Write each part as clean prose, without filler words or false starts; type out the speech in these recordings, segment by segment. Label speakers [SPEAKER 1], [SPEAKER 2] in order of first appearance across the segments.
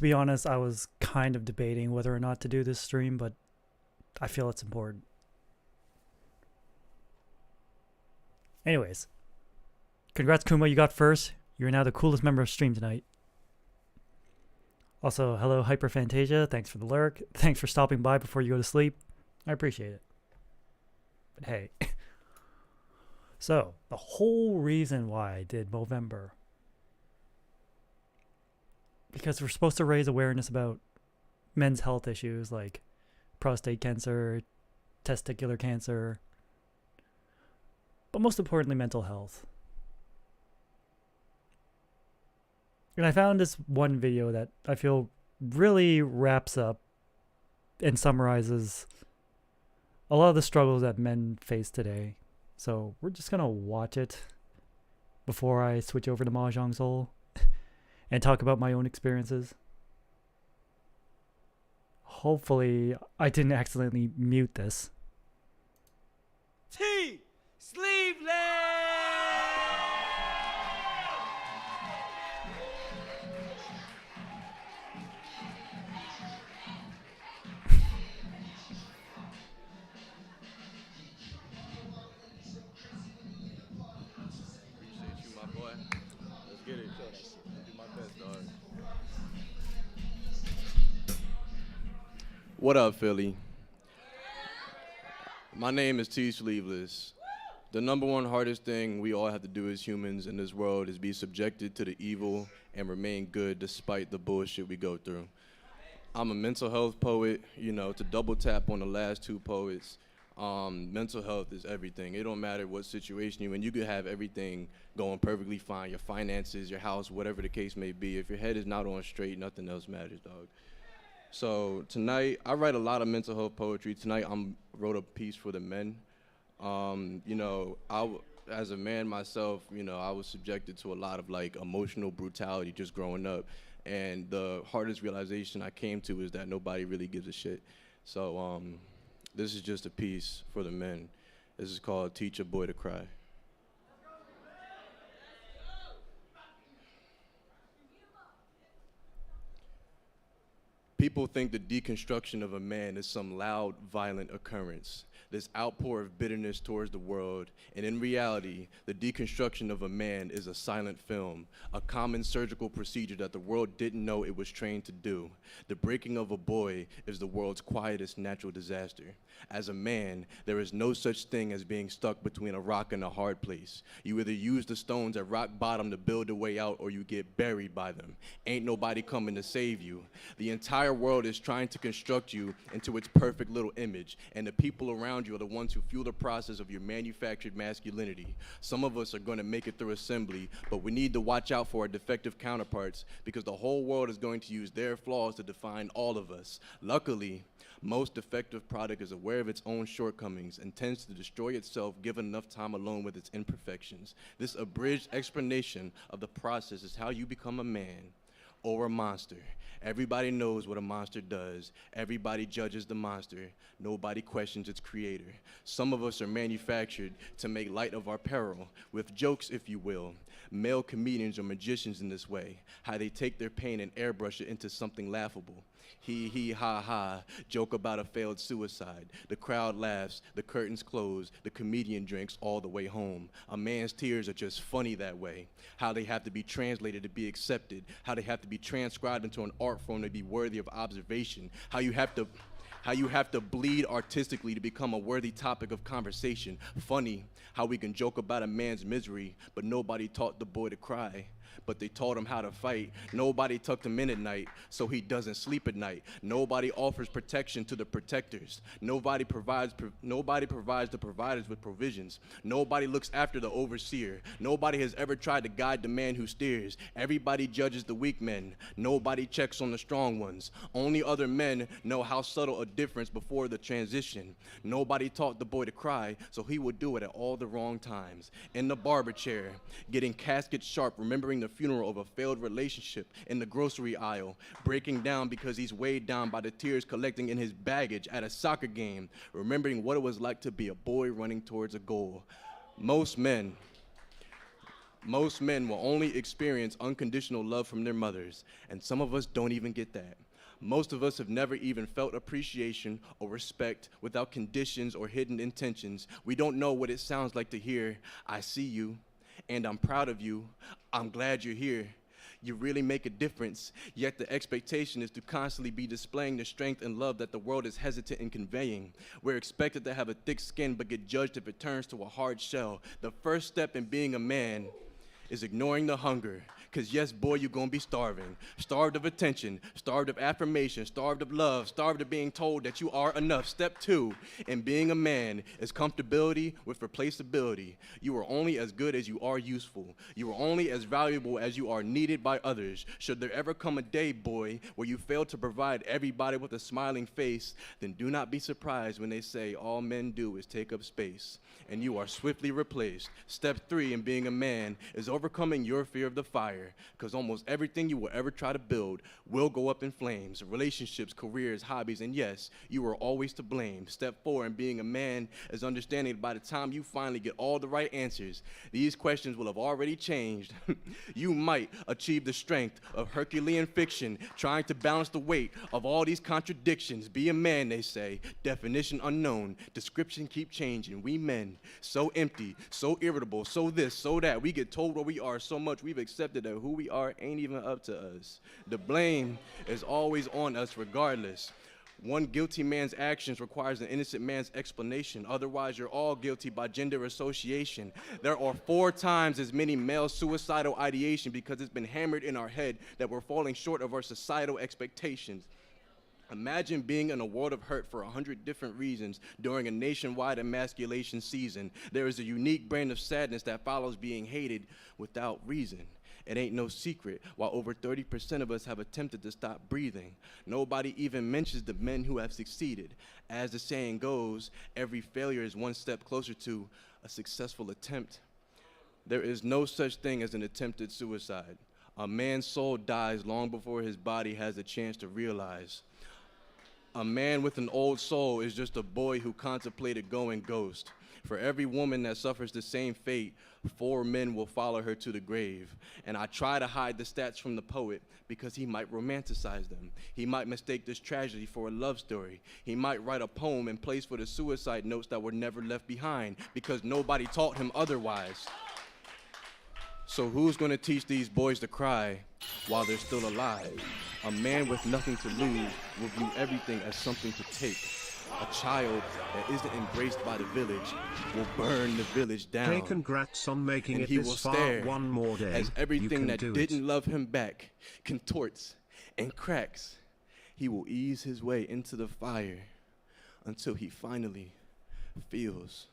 [SPEAKER 1] To be honest, I was kind of debating whether or not to do this stream, but I feel it's important. Anyways, congrats Kuma, you got first. You're now the coolest member of stream tonight. Also, hello Hyperfantasia, thanks for the lurk. Thanks for stopping by before you go to sleep. I appreciate it. But hey. So, the whole reason why I did Movember, because we're supposed to raise awareness about men's health issues like prostate cancer, testicular cancer, but most importantly, mental health. And I found this one video that I feel really wraps up and summarizes a lot of the struggles that men face today. So we're just going to watch it before I switch over to Mahjong Soul and talk about my own experiences. Hopefully, I didn't accidentally mute this.
[SPEAKER 2] T sleeveless.
[SPEAKER 3] Appreciate you, my boy. Let's get it. Do my best, dog. What up, Philly? My name is T Sleeveless. The number one hardest thing we all have to do as humans in this world is be subjected to the evil and remain good despite the bullshit we go through. I'm a mental health poet, you know, to double tap on the last two poets. Mental health is everything. It don't matter what situation you're in. You could have everything going perfectly fine, your finances, your house, whatever the case may be. If your head is not on straight, nothing else matters, dog. So tonight, I write a lot of mental health poetry. Tonight, I wrote a piece for the men. You know, as a man myself, you know, I was subjected to a lot of like emotional brutality just growing up. And the hardest realization I came to is that nobody really gives a shit. So this is just a piece for the men. This is called Teach a Boy to Cry. People think the deconstruction of a man is some loud, violent occurrence, this outpour of bitterness towards the world, and in reality, the deconstruction of a man is a silent film, a common surgical procedure that the world didn't know it was trained to do. The breaking of a boy is the world's quietest natural disaster. As a man, there is no such thing as being stuck between a rock and a hard place. You either use the stones at rock bottom to build a way out, or you get buried by them. Ain't nobody coming to save you. The entire world is trying to construct you into its perfect little image, and the people around you are the ones who fuel the process of your manufactured masculinity. Some of us are going to make it through assembly, but we need to watch out for our defective counterparts, because the whole world is going to use their flaws to define all of us. Luckily, most defective product is aware of its own shortcomings and tends to destroy itself given enough time alone with its imperfections. This abridged explanation of the process is how you become a man or a monster. Everybody knows what a monster does. Everybody judges the monster. Nobody questions its creator. Some of us are manufactured to make light of our peril, with jokes, if you will. Male comedians are magicians in this way, how they take their pain and airbrush it into something laughable. Hee, ha, ha, joke about a failed suicide. The crowd laughs, the curtains close, the comedian drinks all the way home. A man's tears are just funny that way. How they have to be translated to be accepted. How they have to be transcribed into an art form to be worthy of observation. How you have to bleed artistically to become a worthy topic of conversation. Funny how we can joke about a man's misery, but nobody taught the boy to cry. But they taught him how to fight. Nobody tucked him in at night so he doesn't sleep at night. Nobody offers protection to the protectors. Nobody provides the providers with provisions. Nobody looks after the overseer. Nobody has ever tried to guide the man who steers. Everybody judges the weak men. Nobody checks on the strong ones. Only other men know how subtle a difference before the transition. Nobody taught the boy to cry, so he would do it at all the wrong times. In the barber chair, getting casket sharp, remembering the funeral of a failed relationship. In the grocery aisle, breaking down because he's weighed down by the tears collecting in his baggage at a soccer game, remembering what it was like to be a boy running towards a goal. Most men Most men will only experience unconditional love from their mothers, and some of us don't even get that. Most of us have never even felt appreciation or respect without conditions or hidden intentions. We don't know what it sounds like to hear, "I see you, and I'm proud of you. I'm glad you're here. You really make a difference." Yet the expectation is to constantly be displaying the strength and love that the world is hesitant in conveying. We're expected to have a thick skin but get judged if it turns to a hard shell. The first step in being a man is ignoring the hunger. Because yes, boy, you're going to be starving. Starved of attention, starved of affirmation, starved of love, starved of being told that you are enough. Step 2 in being a man is comfortability with replaceability. You are only as good as you are useful. You are only as valuable as you are needed by others. Should there ever come a day, boy, where you fail to provide everybody with a smiling face, then do not be surprised when they say all men do is take up space, and you are swiftly replaced. Step 3 in being a man is overcoming your fear of the fire, because almost everything you will ever try to build will go up in flames. Relationships, careers, hobbies, and yes, you are always to blame. Step 4 in being a man is understanding that by the time you finally get all the right answers, these questions will have already changed. You might achieve the strength of Herculean fiction, trying to balance the weight of all these contradictions. Be a man, they say. Definition unknown. Description keep changing. We men, so empty, so irritable, so this, so that. We get told where we are so much we've accepted that who we are ain't even up to us. The blame is always on us regardless. One guilty man's actions requires an innocent man's explanation. Otherwise, you're all guilty by gender association. There are 4 times as many male suicidal ideation because it's been hammered in our head that we're falling short of our societal expectations. Imagine being in a world of hurt for 100 different reasons during a nationwide emasculation season. There is a unique brand of sadness that follows being hated without reason. It ain't no secret, while over 30% of us have attempted to stop breathing. Nobody even mentions the men who have succeeded. As the saying goes, every failure is one step closer to a successful attempt. There is no such thing as an attempted suicide. A man's soul dies long before his body has a chance to realize. A man with an old soul is just a boy who contemplated going ghost. For every woman that suffers the same fate, 4 men will follow her to the grave. And I try to hide the stats from the poet because he might romanticize them. He might mistake this tragedy for a love story. He might write a poem in place for the suicide notes that were never left behind because nobody taught him otherwise. So who's going to teach these boys to cry while they're still alive? A man with nothing to lose will view everything as something to take. A child that isn't embraced by the village will burn the village down.
[SPEAKER 2] Hey, congrats on making
[SPEAKER 3] And
[SPEAKER 2] it
[SPEAKER 3] he
[SPEAKER 2] this
[SPEAKER 3] will
[SPEAKER 2] far.
[SPEAKER 3] stare
[SPEAKER 2] One more day.
[SPEAKER 3] as everything that
[SPEAKER 2] do
[SPEAKER 3] didn't
[SPEAKER 2] it.
[SPEAKER 3] love him back contorts and cracks. He will ease his way into the fire until he finally feels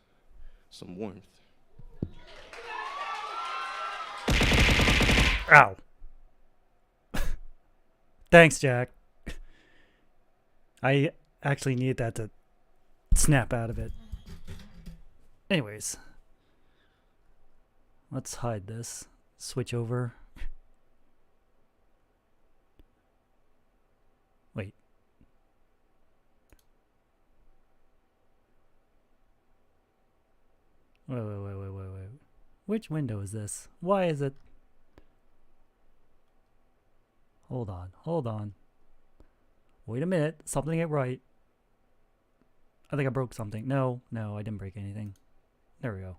[SPEAKER 3] some warmth.
[SPEAKER 1] Ow. Thanks, Jack. I actually need that to snap out of it. Anyways. Let's hide this. Switch over. Wait. Wait. Which window is this? Why is it? Hold on. Wait a minute. Something ain't right. I think I broke something. No, I didn't break anything. There we go.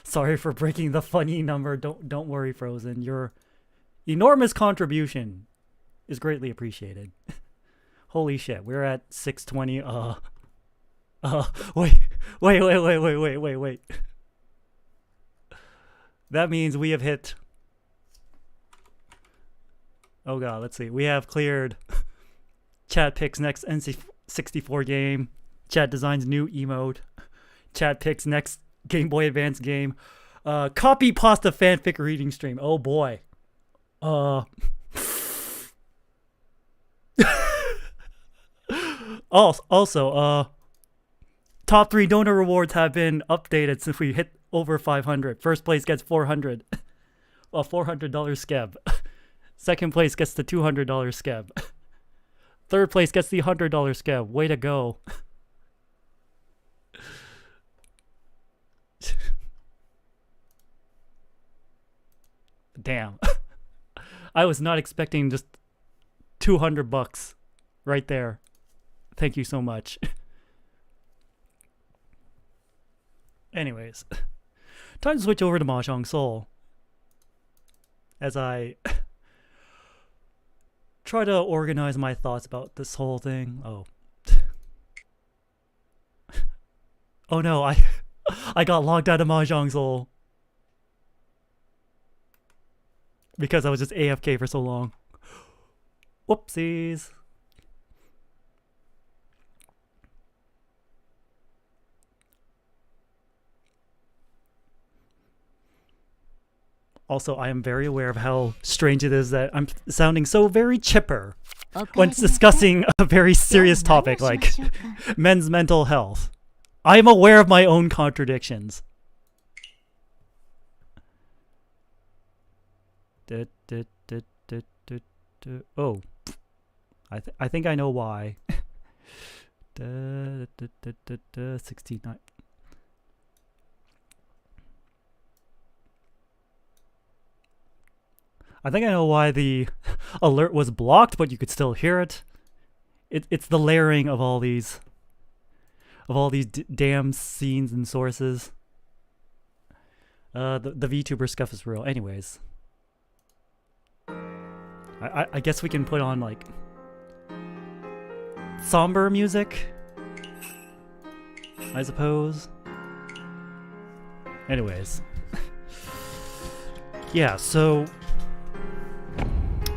[SPEAKER 1] Sorry for breaking the funny number. Don't worry, Frozen. Your enormous contribution is greatly appreciated. Holy shit. We're at 620. Wait. That means we have hit. Oh god, let's see. We have cleared Chad picks next NC64 game. Chad designs new emote. Chad picks next Game Boy Advance game. Copy pasta fanfic reading stream. Oh boy. Also, top 3 donor rewards have been updated since we hit over 500. First place gets 400. A $400 scab. Second place gets the $200 scab. Third place gets the $100 scab. Way to go. Damn. I was not expecting just $200 right there. Thank you so much. Anyways, time to switch over to Mahjong Soul as I try to organize my thoughts about this whole thing. Oh no, I got logged out of Mahjong Soul because I was just AFK for so long. Whoopsies. Also, I am very aware of how strange it is that I'm sounding so very chipper when discussing a very serious topic like men's mental health. I am aware of my own contradictions. Oh, I think I know why. 69. I think I know why the alert was blocked, but you could still hear it. It's the layering of all these damn scenes and sources. The VTuber scuff is real. Anyways, I guess we can put on like somber music, I suppose. Anyways, yeah. So.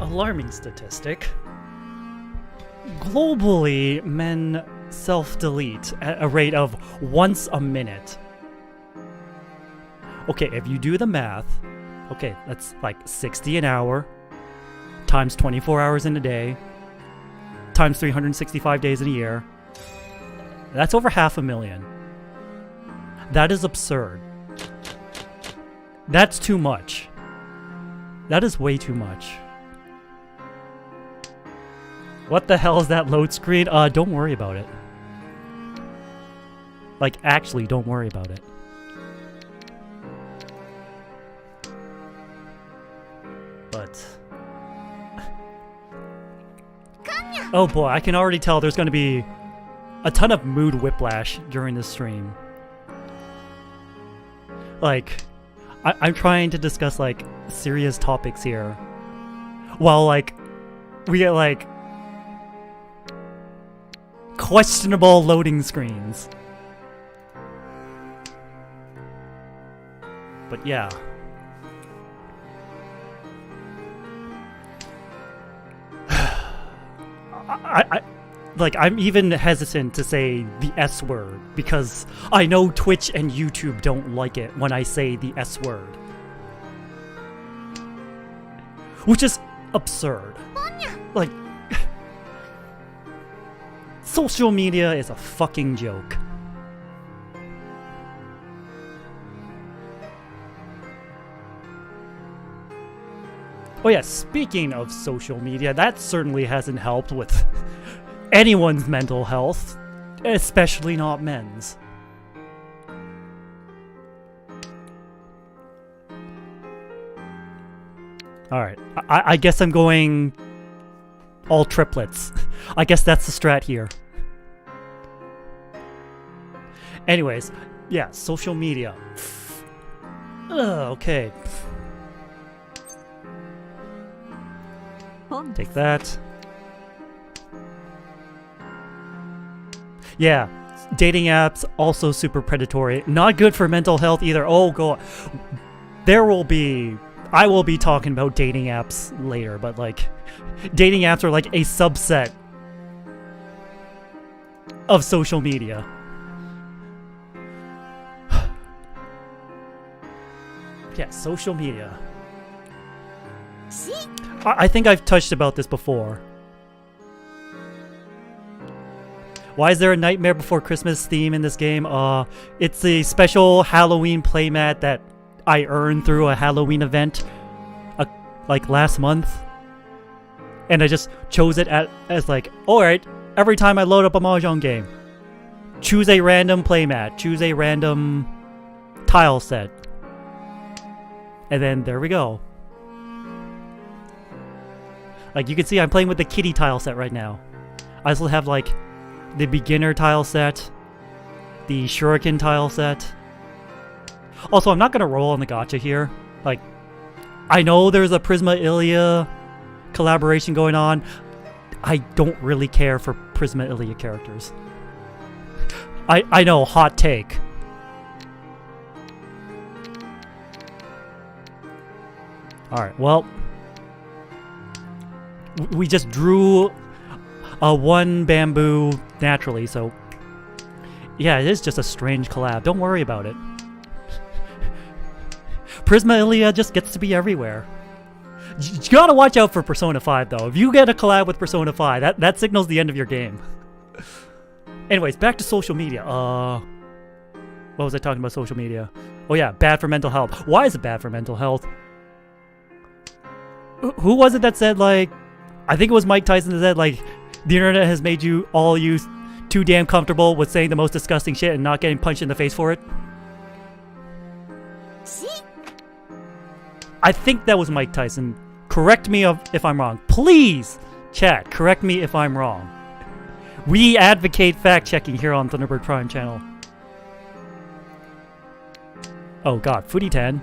[SPEAKER 1] Alarming statistic. Globally, men self-delete at a rate of once a minute. Okay, if you do the math, okay, that's like 60 an hour, times 24 hours in a day, times 365 days in a year. That's over 500,000. That is absurd. That's too much. That is way too much. What the hell is that load screen? Don't worry about it. Like, actually, don't worry about it. But... oh boy, I can already tell there's gonna be a ton of mood whiplash during this stream. Like, I'm trying to discuss, like, serious topics here. While, like, we get, like, questionable loading screens. But yeah. I'm even hesitant to say the S word because I know Twitch and YouTube don't like it when I say the S word. Which is absurd. Like, social media is a fucking joke. Oh yeah, speaking of social media, that certainly hasn't helped with anyone's mental health, especially not men's. Alright, I guess I'm going all triplets. I guess that's the strat here. Anyways, yeah, social media. Okay. Take that. Yeah, dating apps also super predatory. Not good for mental health either. Oh god. I will be talking about dating apps later, but like dating apps are like a subset of social media. Yeah, social media. I think I've touched about this before. Why is there a Nightmare Before Christmas theme in this game? It's a special Halloween playmat that I earned through a Halloween event like last month. And I just chose it as like, alright, every time I load up a Mahjong game, choose a random playmat, choose a random tile set. And then there we go. Like, you can see I'm playing with the kitty tile set right now. I also have, like, the beginner tile set, the shuriken tile set. Also, I'm not going to roll on the gacha here. Like, I know there's a Prisma Ilia collaboration going on. I don't really care for Prisma Ilia characters. I know, hot take. Alright, well, we just drew a one bamboo naturally, so yeah, it is just a strange collab. Don't worry about it. Prisma Ilia just gets to be everywhere. You gotta watch out for Persona 5, though. If you get a collab with Persona 5, that signals the end of your game. Anyways, back to social media. What was I talking about social media? Oh yeah, bad for mental health. Why is it bad for mental health? Who was it that said, like, I think it was Mike Tyson that said, like, the internet has made you too damn comfortable with saying the most disgusting shit and not getting punched in the face for it? I think that was Mike Tyson. Correct me if I'm wrong. Please, chat, correct me if I'm wrong. We advocate fact-checking here on Thunderbird Prime channel. Oh god, Footy 10.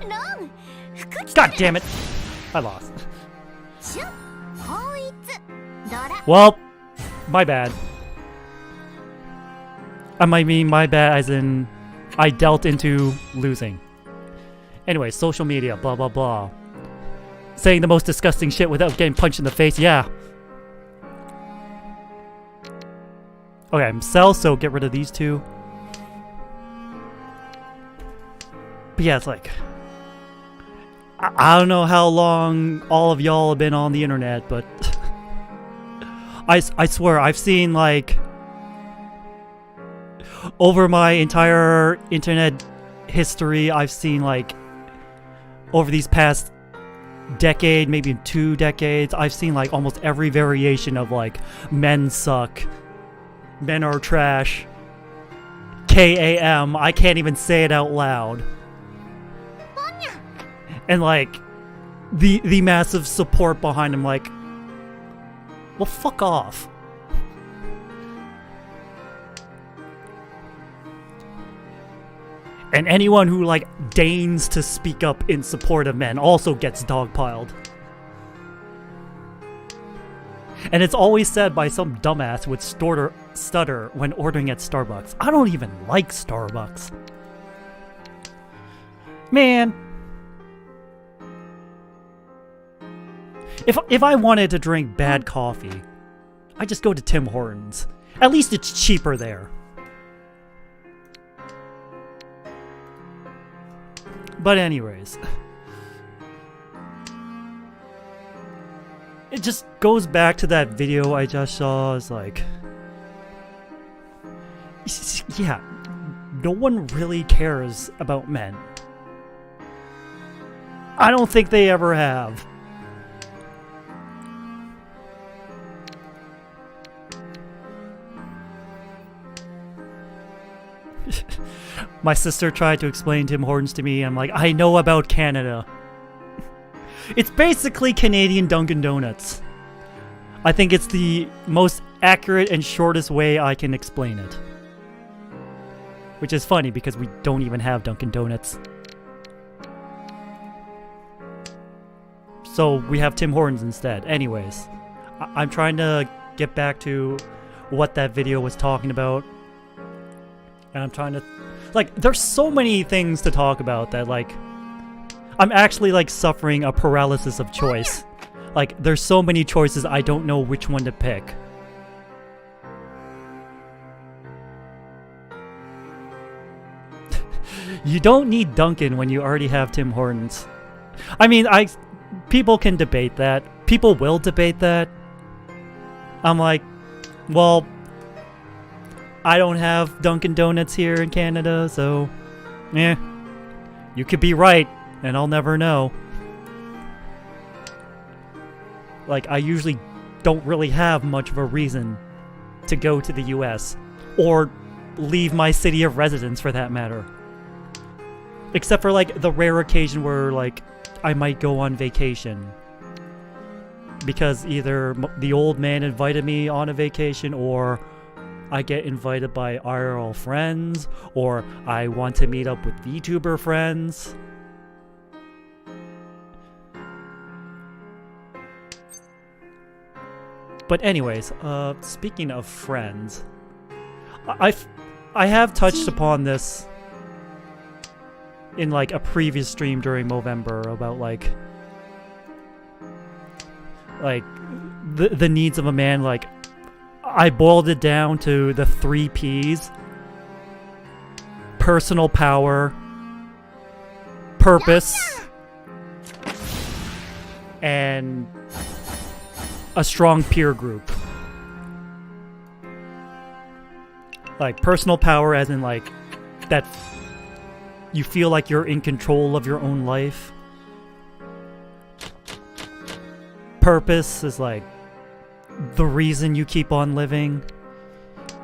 [SPEAKER 1] God damn it! I lost. Well, my bad. I mean my bad as in I dealt into losing. Anyway, social media, blah blah blah. Saying the most disgusting shit without getting punched in the face, yeah. Okay, I'm sell, so get rid of these two. But yeah, it's like, I don't know how long all of y'all have been on the internet, but I swear I've seen, like, over my entire internet history, I've seen, like, over these past decade, maybe 2 decades, I've seen, like, almost every variation of, like, men suck, men are trash, KAM, I can't even say it out loud. And, like, the massive support behind him, like, well, fuck off. And anyone who, like, deigns to speak up in support of men also gets dogpiled. And it's always said by some dumbass with stutter when ordering at Starbucks. I don't even like Starbucks. Man. If I wanted to drink bad coffee, I just go to Tim Hortons. At least it's cheaper there. But anyways, it just goes back to that video I just saw. It's like, yeah, no one really cares about men. I don't think they ever have. My sister tried to explain Tim Hortons to me. I'm like, I know about Canada. It's basically Canadian Dunkin' Donuts. I think it's the most accurate and shortest way I can explain it. Which is funny because we don't even have Dunkin' Donuts. So we have Tim Hortons instead. Anyways, I'm trying to get back to what that video was talking about. And I'm trying to... Like, there's so many things to talk about that, like... I'm actually, like, suffering a paralysis of choice. Like, there's so many choices I don't know which one to pick. You don't need Dunkin' when you already have Tim Hortons. I mean, people can debate that. People will debate that. I'm like, well... I don't have Dunkin' Donuts here in Canada, so... Eh. You could be right, and I'll never know. Like, I usually don't really have much of a reason to go to the US. Or leave my city of residence, for that matter. Except for, like, the rare occasion where, like, I might go on vacation. because either the old man invited me on a vacation, or I get invited by IRL friends, or I want to meet up with VTuber friends. But anyways, speaking of friends, I have touched upon this in like a previous stream during Movember about like the needs of a man. Like, I boiled it down to the 3 P's: personal power, purpose, and a strong peer group. Like, personal power as in like that you feel like you're in control of your own life. Purpose is like the reason you keep on living.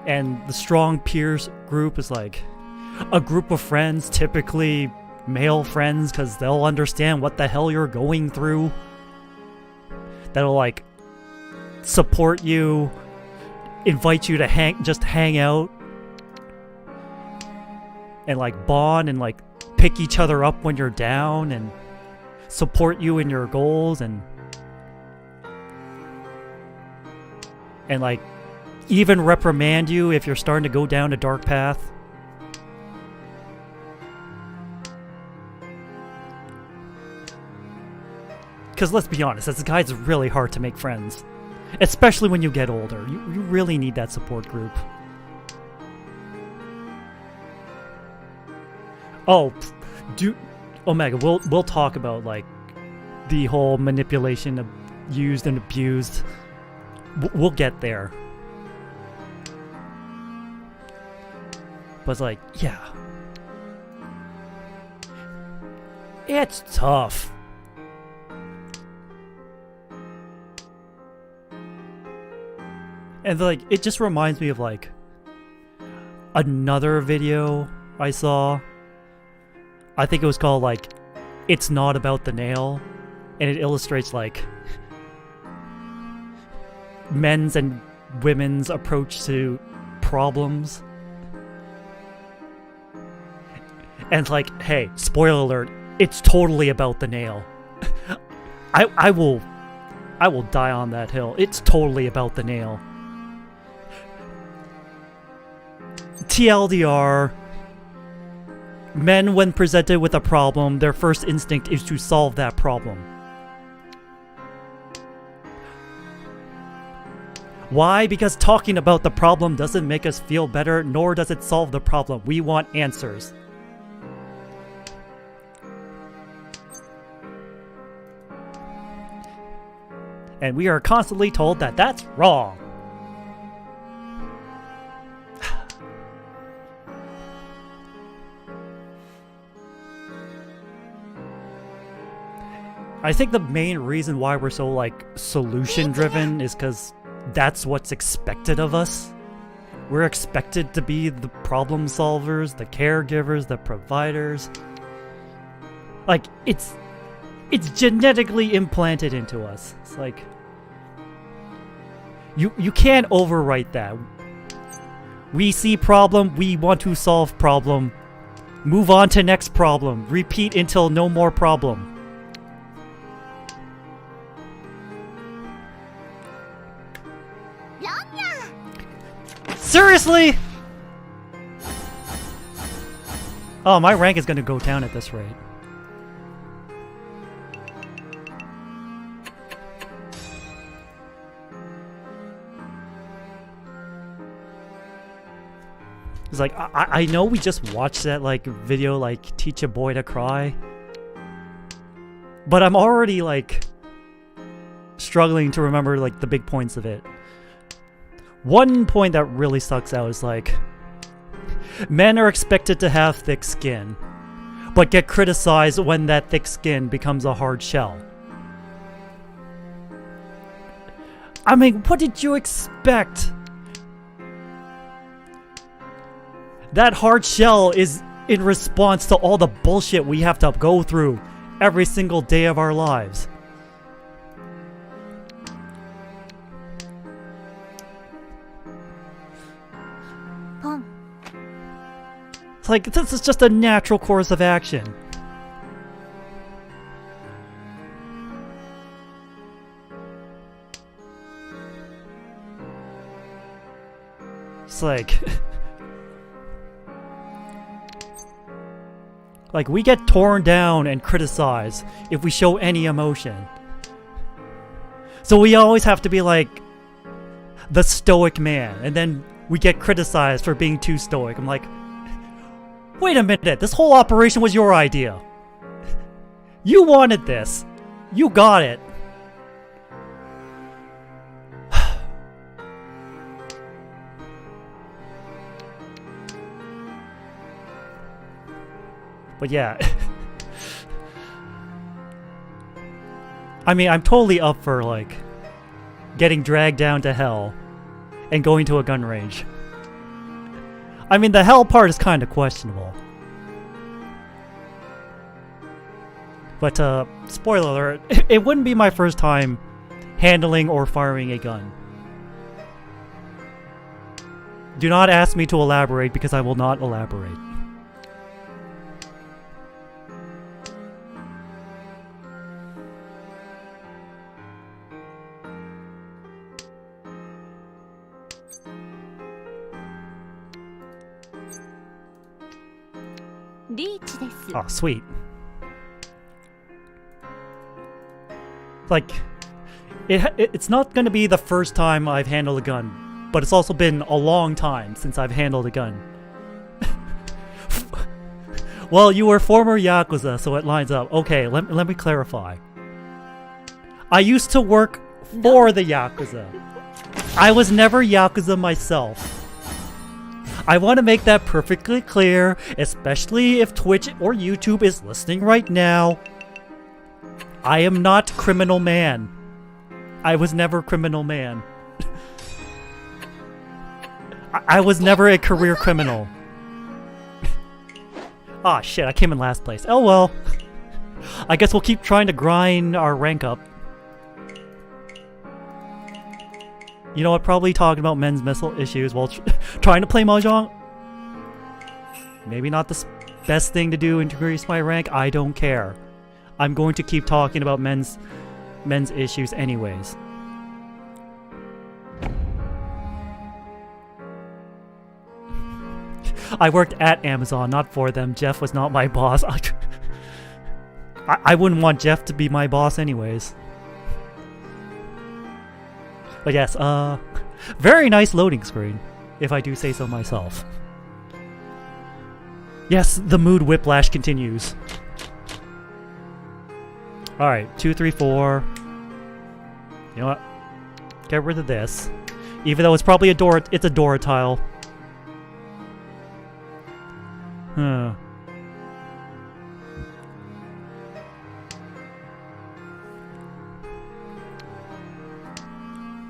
[SPEAKER 1] And the strong peers group is like a group of friends, typically male friends, because they'll understand what the hell you're going through. That'll like support you, invite you to hang out, and like bond and like pick each other up when you're down and support you in your goals, and like even reprimand you if you're starting to go down a dark path. Because let's be honest, as a guy, it's really hard to make friends. Especially when you get older. You really need that support group. Oh, Omega, we'll talk about like the whole manipulation of used and abused. We'll get there. But it's like, yeah. It's tough. And like, it just reminds me of like another video I saw. I think it was called like, "It's Not About the Nail." And it illustrates like men's and women's approach to problems. And it's like, hey, spoiler alert, it's totally about the nail. I will die on that hill. It's totally about the nail. TLDR, men, when presented with a problem, their first instinct is to solve that problem. Why? Because talking about the problem doesn't make us feel better, nor does it solve the problem. We want answers. And we are constantly told that that's wrong. I think the main reason why we're so like solution driven is because that's what's expected of us. We're expected to be the problem solvers, the caregivers, the providers. Like, it's genetically implanted into us. It's like you can't overwrite that. We see problem, we want to solve problem. Move on to next problem. Repeat until no more problem. Seriously? Oh, my rank is gonna go down at this rate. It's like, I know we just watched that like video, like teach a boy to cry, but I'm already like struggling to remember like the big points of it. One point that really sucks out is like, men are expected to have thick skin, but get criticized when that thick skin becomes a hard shell. I mean, what did you expect? That hard shell is in response to all the bullshit we have to go through every single day of our lives. It's like, this is just a natural course of action. It's like... like, we get torn down and criticized if we show any emotion. So we always have to be like the stoic man, and then we get criticized for being too stoic. I'm like, wait a minute, this whole operation was your idea. You wanted this. You got it. But yeah. I mean, I'm totally up for, like, getting dragged down to hell and going to a gun range. I mean, the hell part is kind of questionable. But, spoiler alert, it wouldn't be my first time handling or firing a gun. Do not ask me to elaborate because I will not elaborate. Oh, sweet. Like, it's not going to be the first time I've handled a gun, but it's also been a long time since I've handled a gun. Well, you were former Yakuza, so it lines up. Okay, let me clarify. I used to work for the Yakuza. I was never Yakuza myself. I want to make that perfectly clear, especially if Twitch or YouTube is listening right now. I am not Criminal Man. I was never Criminal Man. I was never a career criminal. Ah, shit, I came in last place. Oh well. I guess we'll keep trying to grind our rank up. You know what, probably talking about men's mental issues while trying to play Mahjong. Maybe not the best thing to do to increase my rank. I don't care. I'm going to keep talking about men's issues anyways. I worked at Amazon, not for them. Jeff was not my boss. I wouldn't want Jeff to be my boss anyways. But yes, very nice loading screen, if I do say so myself. Yes, the mood whiplash continues. Alright, 2, 3, 4. You know what? Get rid of this. Even though it's probably a door, it's a Dora tile. Huh.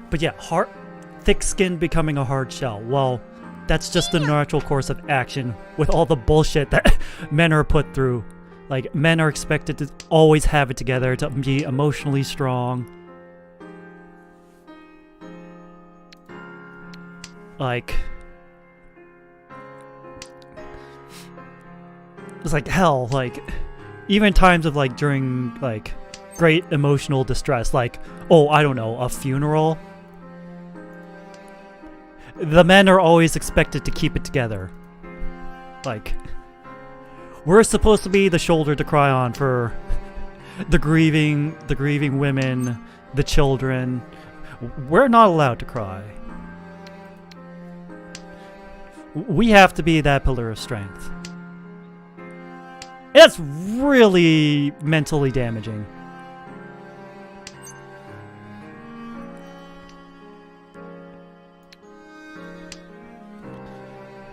[SPEAKER 1] But yeah, thick skin becoming a hard shell. Well, that's just the natural course of action with all the bullshit that men are put through. Like, men are expected to always have it together, to be emotionally strong. Like, it's like hell, like, even times of, like, during, like, great emotional distress, like, oh, I don't know, a funeral. The men are always expected to keep it together. Like, we're supposed to be the shoulder to cry on for the grieving women, the children. We're not allowed to cry. We have to be that pillar of strength. It's really mentally damaging.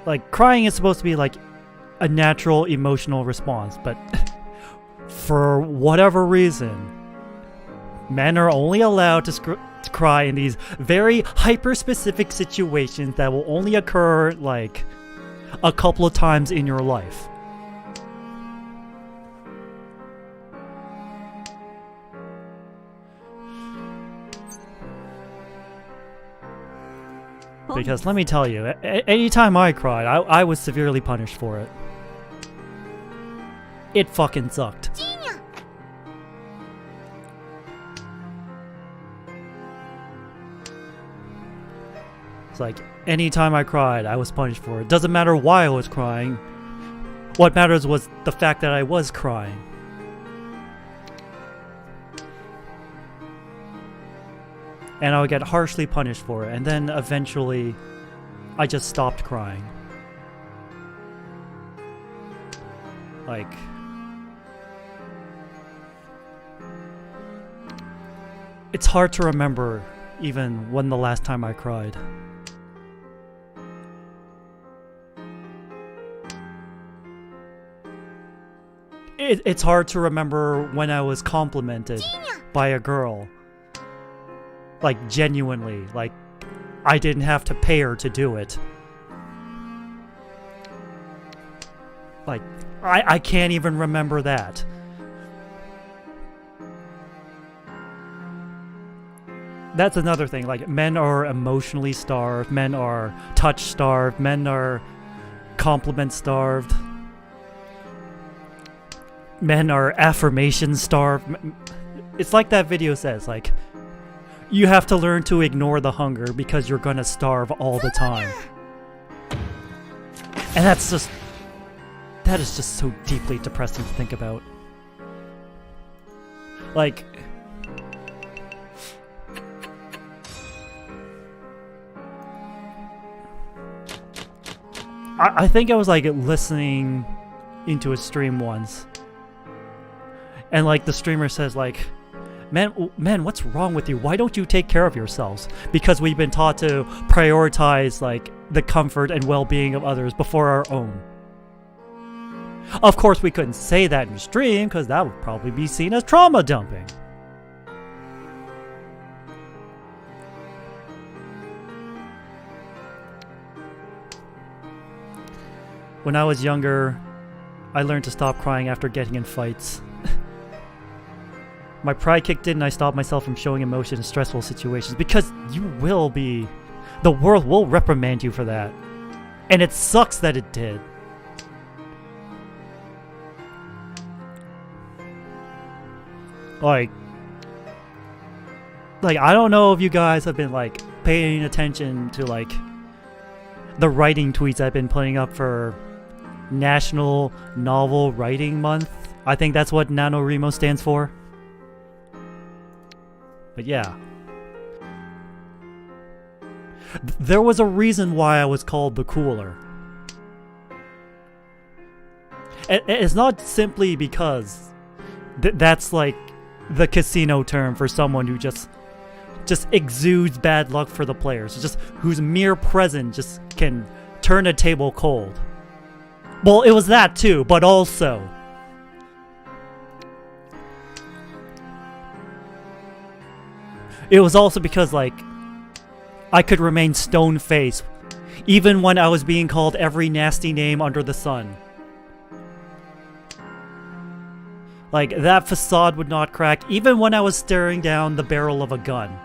[SPEAKER 1] Like, crying is supposed to be like a natural emotional response, but for whatever reason, men are only allowed to cry in these very hyper-specific situations that will only occur like a couple of times in your life. Because let me tell you, anytime I cried, I was severely punished for it. it fucking sucked. It's like, anytime I cried, I was punished for it. Doesn't matter why I was crying. What matters was the fact that I was crying. And I would get harshly punished for it, and then eventually I just stopped crying. Like, it's hard to remember even when the last time I cried. It's hard to remember when I was complimented by a girl. Like, genuinely. Like, I didn't have to pay her to do it. Like, I can't even remember that. That's another thing. Like, men are emotionally starved. Men are touch starved. Men are compliment starved. Men are affirmation starved. It's like that video says, like, you have to learn to ignore the hunger because you're gonna starve all the time. And that is just so deeply depressing to think about. Like, I think I was like listening into a stream once, and like the streamer says like, Men, what's wrong with you? Why don't you take care of yourselves? Because we've been taught to prioritize like the comfort and well-being of others before our own. Of course, we couldn't say that in stream because that would probably be seen as trauma dumping. When I was younger, I learned to stop crying after getting in fights. My pride kicked in and I stopped myself from showing emotion in stressful situations because you will be... The world will reprimand you for that. And it sucks that it did. Like, I don't know if you guys have been, like, paying attention to, like, the writing tweets I've been putting up for National Novel Writing Month. I think that's what NaNoWriMo stands for. But yeah. There was a reason why I was called the Cooler. It's not simply because that's like the casino term for someone who just exudes bad luck for the players. Just whose mere presence just can turn a table cold. Well, it was that too, but also it was also because, like, I could remain stone-faced even when I was being called every nasty name under the sun. Like, that facade would not crack even when I was staring down the barrel of a gun.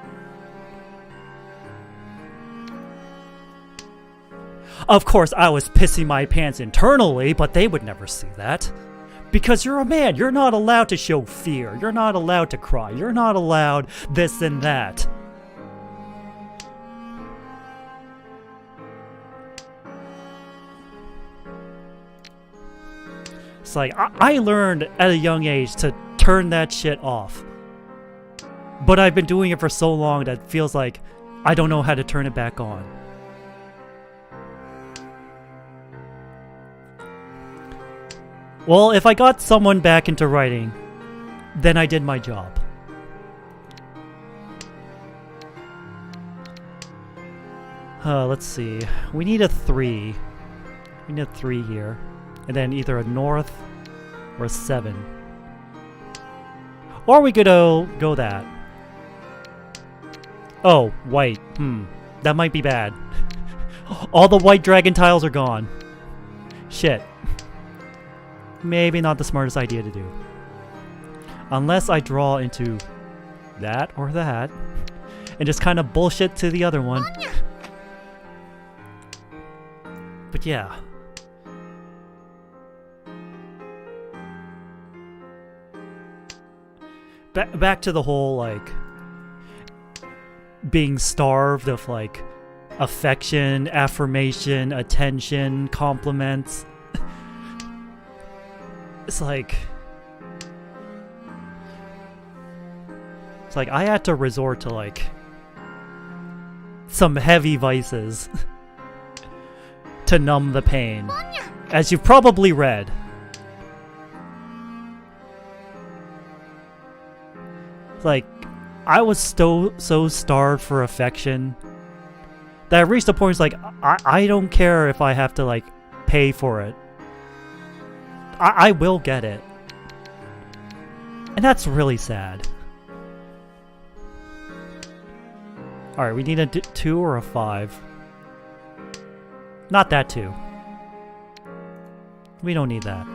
[SPEAKER 1] Of course, I was pissing my pants internally, but they would never see that. Because you're a man, you're not allowed to show fear, you're not allowed to cry, you're not allowed this and that. It's like, I learned at a young age to turn that shit off. But I've been doing it for so long that it feels like I don't know how to turn it back on. Well, if I got someone back into writing, then I did my job. Let's see. We need a 3. We need a 3 here. And then either a north or a 7. Or we could go that. Oh, white. That might be bad. All the white dragon tiles are gone. Shit. Maybe not the smartest idea to do. Unless I draw into that or that and just kind of bullshit to the other one. But yeah. back to the whole, like, being starved of, like, affection, affirmation, attention, compliments. It's like I had to resort to, like, some heavy vices to numb the pain, as you've probably read. Like, I was so starved for affection that I reached a point it's like, I don't care if I have to, like, pay for it. I will get it. And that's really sad. Alright, we need a 2 or a 5. Not that 2. We don't need that.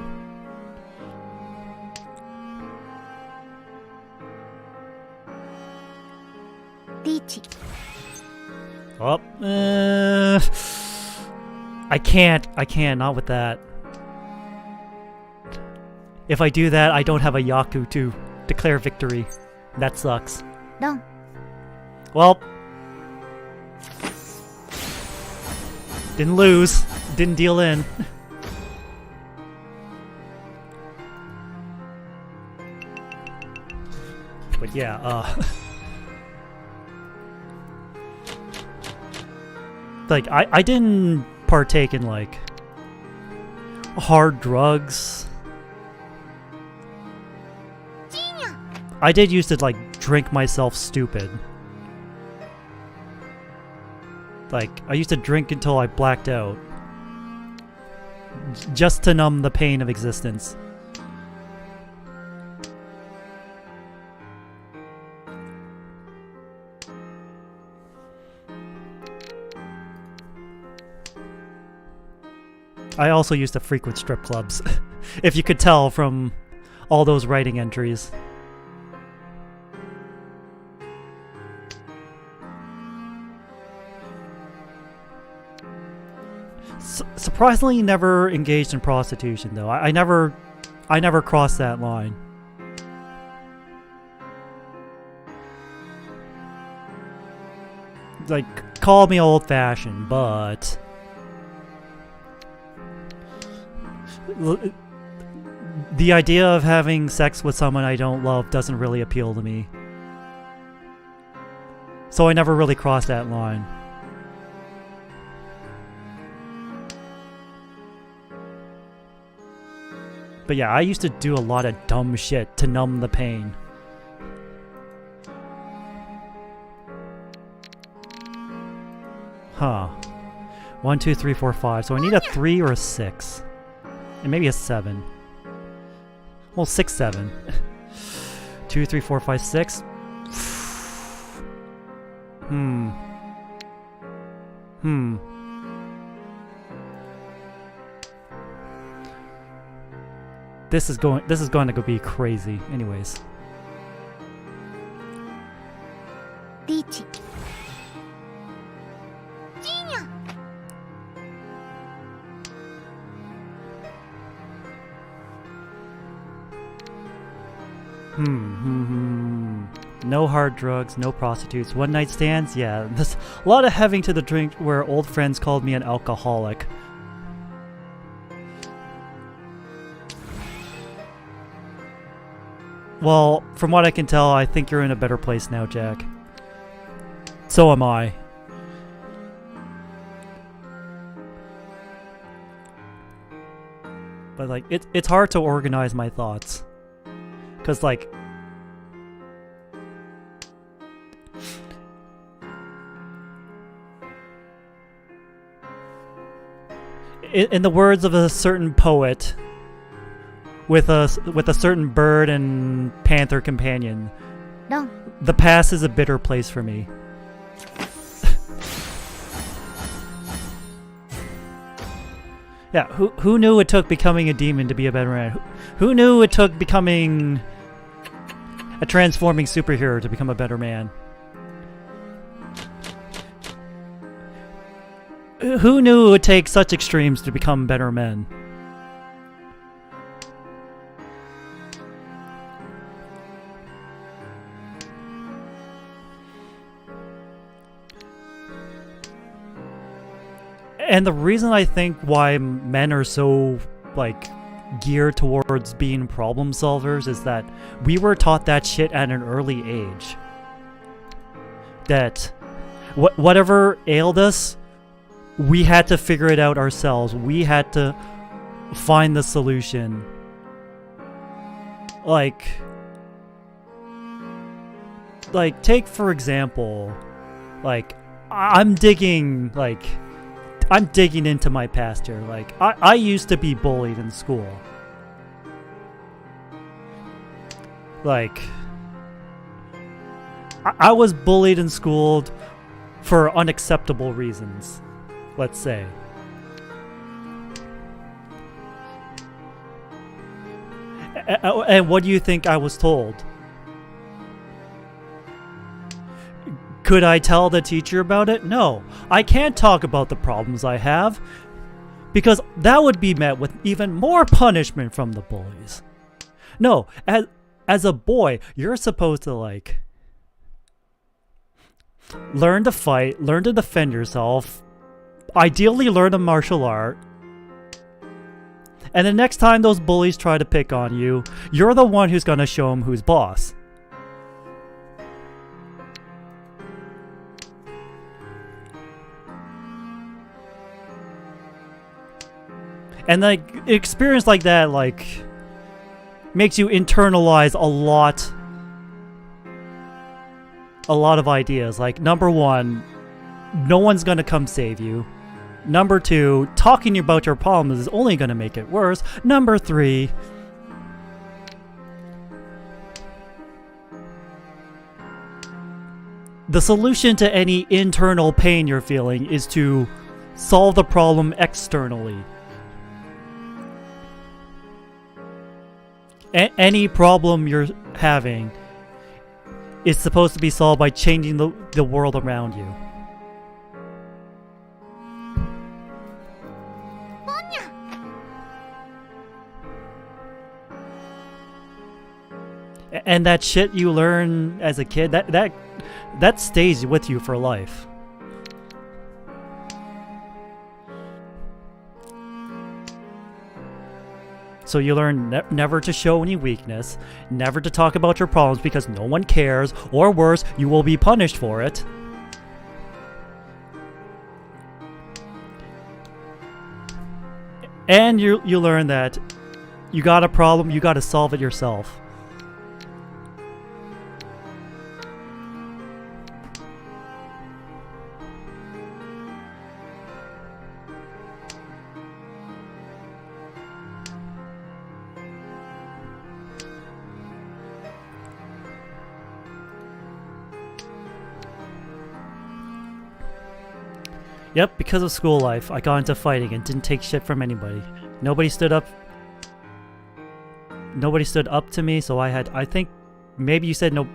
[SPEAKER 1] Oh, I can't, not with that. If I do that, I don't have a Yaku to declare victory. That sucks.
[SPEAKER 2] No.
[SPEAKER 1] Well, didn't lose, didn't deal in. But yeah, like, I didn't partake in, like, hard drugs. I did used to, like, drink myself stupid. Like, I used to drink until I blacked out. Just to numb the pain of existence. I also used to frequent strip clubs, if you could tell from all those writing entries. Surprisingly, never engaged in prostitution, though. I never crossed that line. Like, call me old-fashioned, but the idea of having sex with someone I don't love doesn't really appeal to me. So I never really crossed that line. But yeah, I used to do a lot of dumb shit to numb the pain. Huh. 1, 2, 3, 4, 5. So I need a 3 or a 6. And maybe a 7. Well, 6, 7. 2, 3, 4, 5, 6. This is going to go be crazy. Anyways. No hard drugs, no prostitutes, one night stands. Yeah, there's a lot of having to the drink where old friends called me an alcoholic. Well, from what I can tell, I think you're in a better place now, Jack. So am I. But, like, it's hard to organize my thoughts. Because, like, in the words of a certain poet, with a certain bird and panther companion,
[SPEAKER 2] No.
[SPEAKER 1] the past is a bitter place for me. Yeah, who knew it took becoming a demon to be a better man? Who knew it took becoming a transforming superhero to become a better man? Who knew it would take such extremes to become better men? And the reason I think why men are so, like, geared towards being problem solvers is that we were taught that shit at an early age. That whatever ailed us, we had to figure it out ourselves. We had to find the solution. Like take for example, like I'm digging into my past here. Like I used to be bullied in school. Like I was bullied in school for unacceptable reasons, let's say. And what do you think I was told? Could I tell the teacher about it? No. I can't talk about the problems I have, because that would be met with even more punishment from the bullies. No, as a boy, you're supposed to, like, learn to fight, learn to defend yourself, ideally learn a martial art, and the next time those bullies try to pick on you, you're the one who's gonna show them who's boss. And like experience like that, like, makes you internalize a lot of ideas. Like, number one, no one's gonna come save you. Number two, talking about your problems is only gonna make it worse. Number three, the solution to any internal pain you're feeling is to solve the problem externally. Any problem you're having is supposed to be solved by changing the world around you. And that shit you learn as a kid, that stays with you for life. So you learn never to show any weakness, never to talk about your problems because no one cares, or worse, you will be punished for it. And you learn that you got a problem, you got to solve it yourself. Yep, because of school life, I got into fighting and didn't take shit from anybody. Nobody stood up to me, so I think maybe you said no.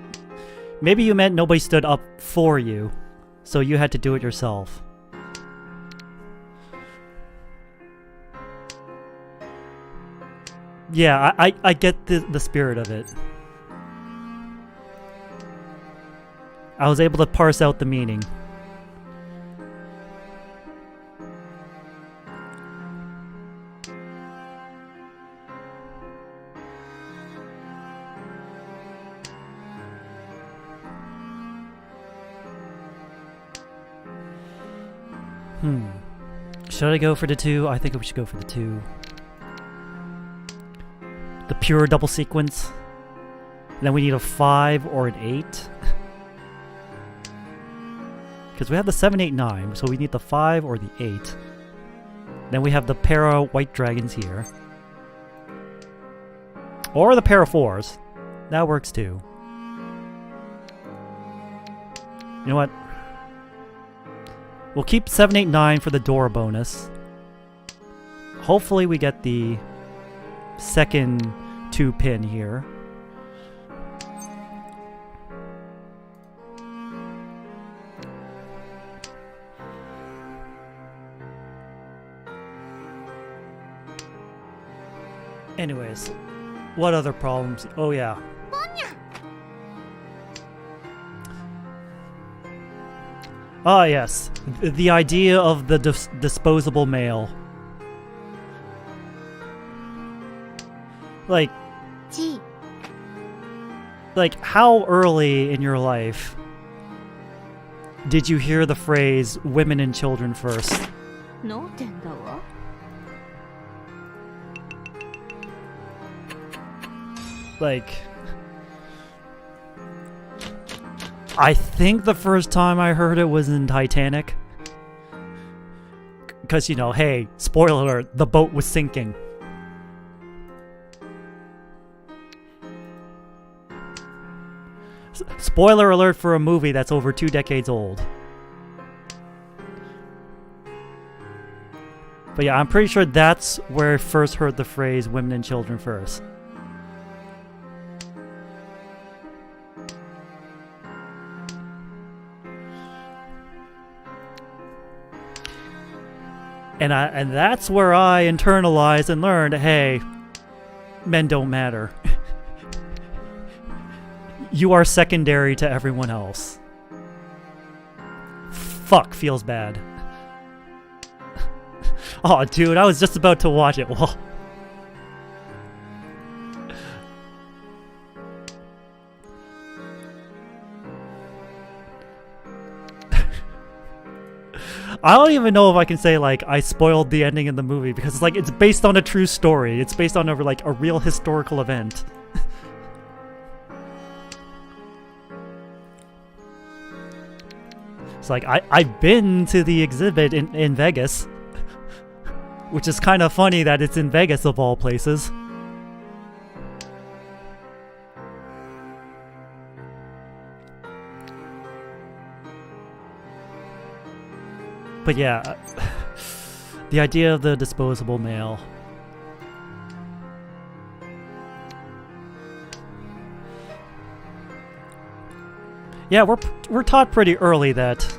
[SPEAKER 1] Maybe you meant nobody stood up for you, so you had to do it yourself. Yeah, I get the spirit of it. I was able to parse out the meaning. Should I go for the 2? I think we should go for the 2. The pure double sequence. And then we need a 5 or an 8. Because we have the 7, 8, 9, so we need the 5 or the 8. Then we have the pair of white dragons here. Or the pair of 4s. That works too. You know what? We'll keep 7, 8, 9 for the Dora bonus. Hopefully we get the second 2 pin here. Anyways, what other problems? Oh yeah. Ah, yes. The idea of the disposable male. Like,
[SPEAKER 2] じい
[SPEAKER 1] like, how early in your life did you hear the phrase women and children first?
[SPEAKER 2] 脳天だわ
[SPEAKER 1] Like, I think the first time I heard it was in Titanic. Because, you know, hey, spoiler alert, the boat was sinking. Spoiler alert for a movie that's over 2 decades old. But yeah, I'm pretty sure that's where I first heard the phrase women and children first. And that's where I internalized and learned, hey, men don't matter. You are secondary to everyone else. Fuck, feels bad. Oh, dude, I was just about to watch it. Well, I don't even know if I can say, like, I spoiled the ending in the movie, because it's like, it's based on a true story. It's based on a real historical event. It's like, I've been to the exhibit in Vegas. Which is kind of funny that it's in Vegas of all places. But yeah, the idea of the disposable male. Yeah, we're taught pretty early that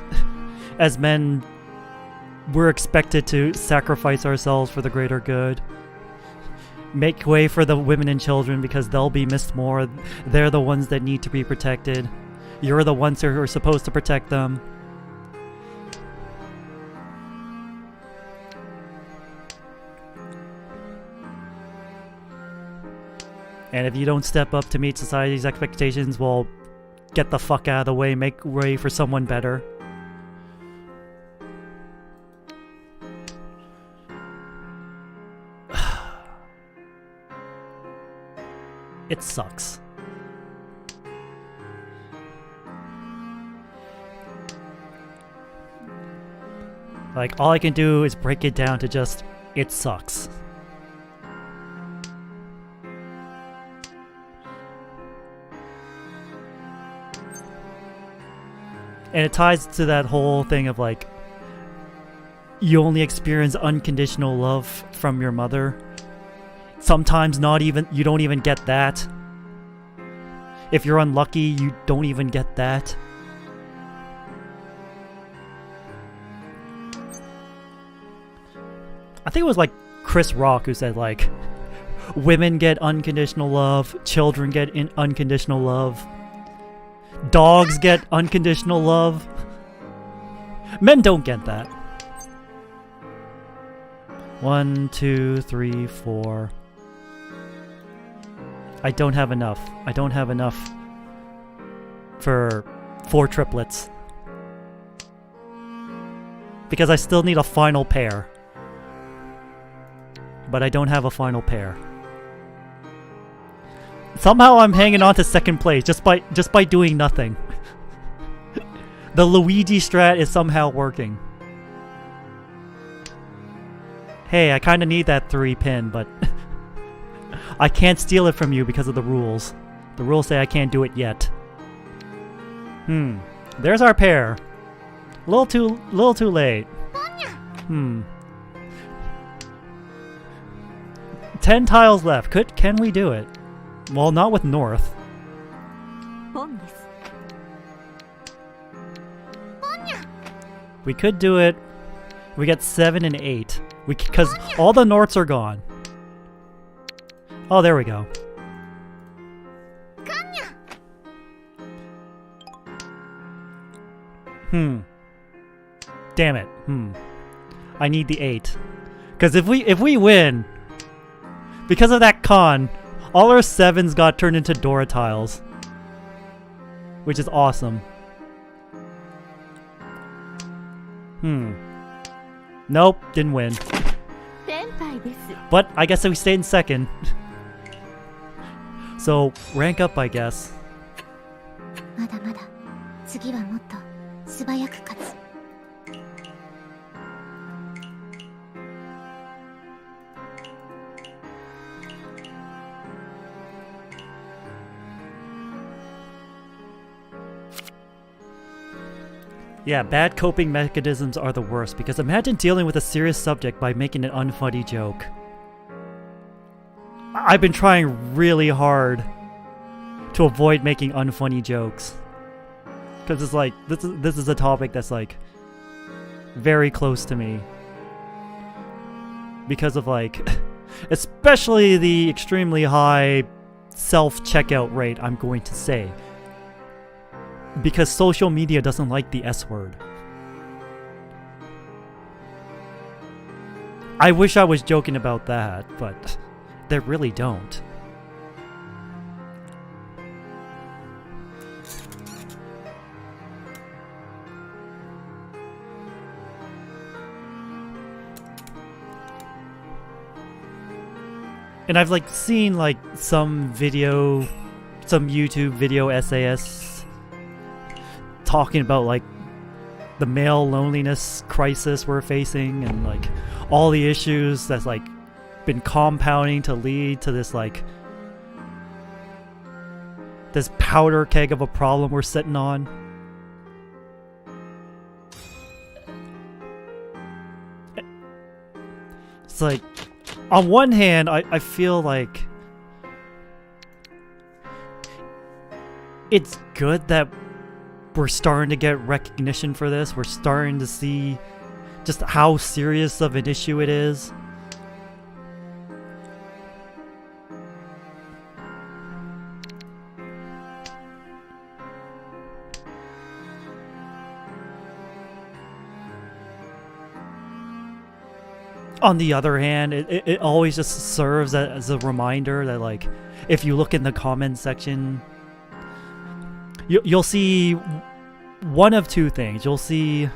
[SPEAKER 1] as men, we're expected to sacrifice ourselves for the greater good. Make way for the women and children because they'll be missed more. They're the ones that need to be protected. You're the ones who are supposed to protect them. And if you don't step up to meet society's expectations, well, get the fuck out of the way, make way for someone better. It sucks. Like, all I can do is break it down to just, it sucks. And it ties to that whole thing of like, you only experience unconditional love from your mother. Sometimes you don't even get that. If you're unlucky, you don't even get that. I think it was like Chris Rock who said like, women get unconditional love, children get unconditional love, dogs get unconditional love. Men don't get that. 1, 2, 3, 4. I don't have enough. I don't have enough for 4 triplets. Because I still need a final pair. But I don't have a final pair. Somehow I'm hanging on to second place just by doing nothing. The Luigi strat is somehow working. Hey, I kind of need that 3 pin, but I can't steal it from you because of the rules. The rules say I can't do it yet. There's our pair. A little too late. 10 tiles left. Can we do it? Well, not with North.
[SPEAKER 2] ポンです
[SPEAKER 1] We could do it. We get 7 and 8. Because all the Norths are gone. Oh, there we go. Damn it. I need the 8. Because if we win, because of that con, all our 7s got turned into Dora tiles. Which is awesome. Nope, didn't win.
[SPEAKER 2] 天杯です。
[SPEAKER 1] But I guess we stayed in second. So, rank up, I guess.
[SPEAKER 2] まだまだ。次はもっと素早く勝つ。
[SPEAKER 1] Yeah, bad coping mechanisms are the worst, because imagine dealing with a serious subject by making an unfunny joke. I've been trying really hard to avoid making unfunny jokes. Because it's like, this is a topic that's like, very close to me. Because of like, especially the extremely high self-checkout rate, I'm going to say. Because social media doesn't like the S word. I wish I was joking about that, but they really don't. And I've like seen like some YouTube video essayists talking about like the male loneliness crisis we're facing and like all the issues that's like been compounding to lead to this like this powder keg of a problem we're sitting on. It's like, on one hand, I feel like it's good that we're starting to get recognition for this. We're starting to see just how serious of an issue it is. On the other hand, it always just serves as a reminder that like, if you look in the comments section, you'll see one of two things. You'll see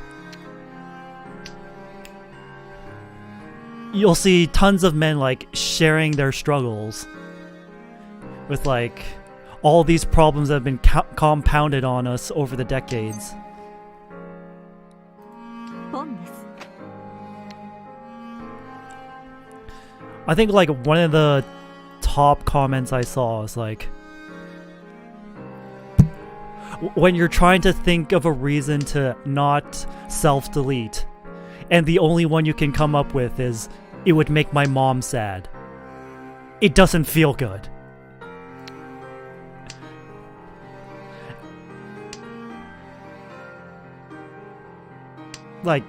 [SPEAKER 1] tons of men like sharing their struggles with like all these problems that have been compounded on us over the decades.
[SPEAKER 2] 本です。
[SPEAKER 1] I think like one of the top comments I saw is like, when you're trying to think of a reason to not self-delete, and the only one you can come up with is, it would make my mom sad. It doesn't feel good. Like,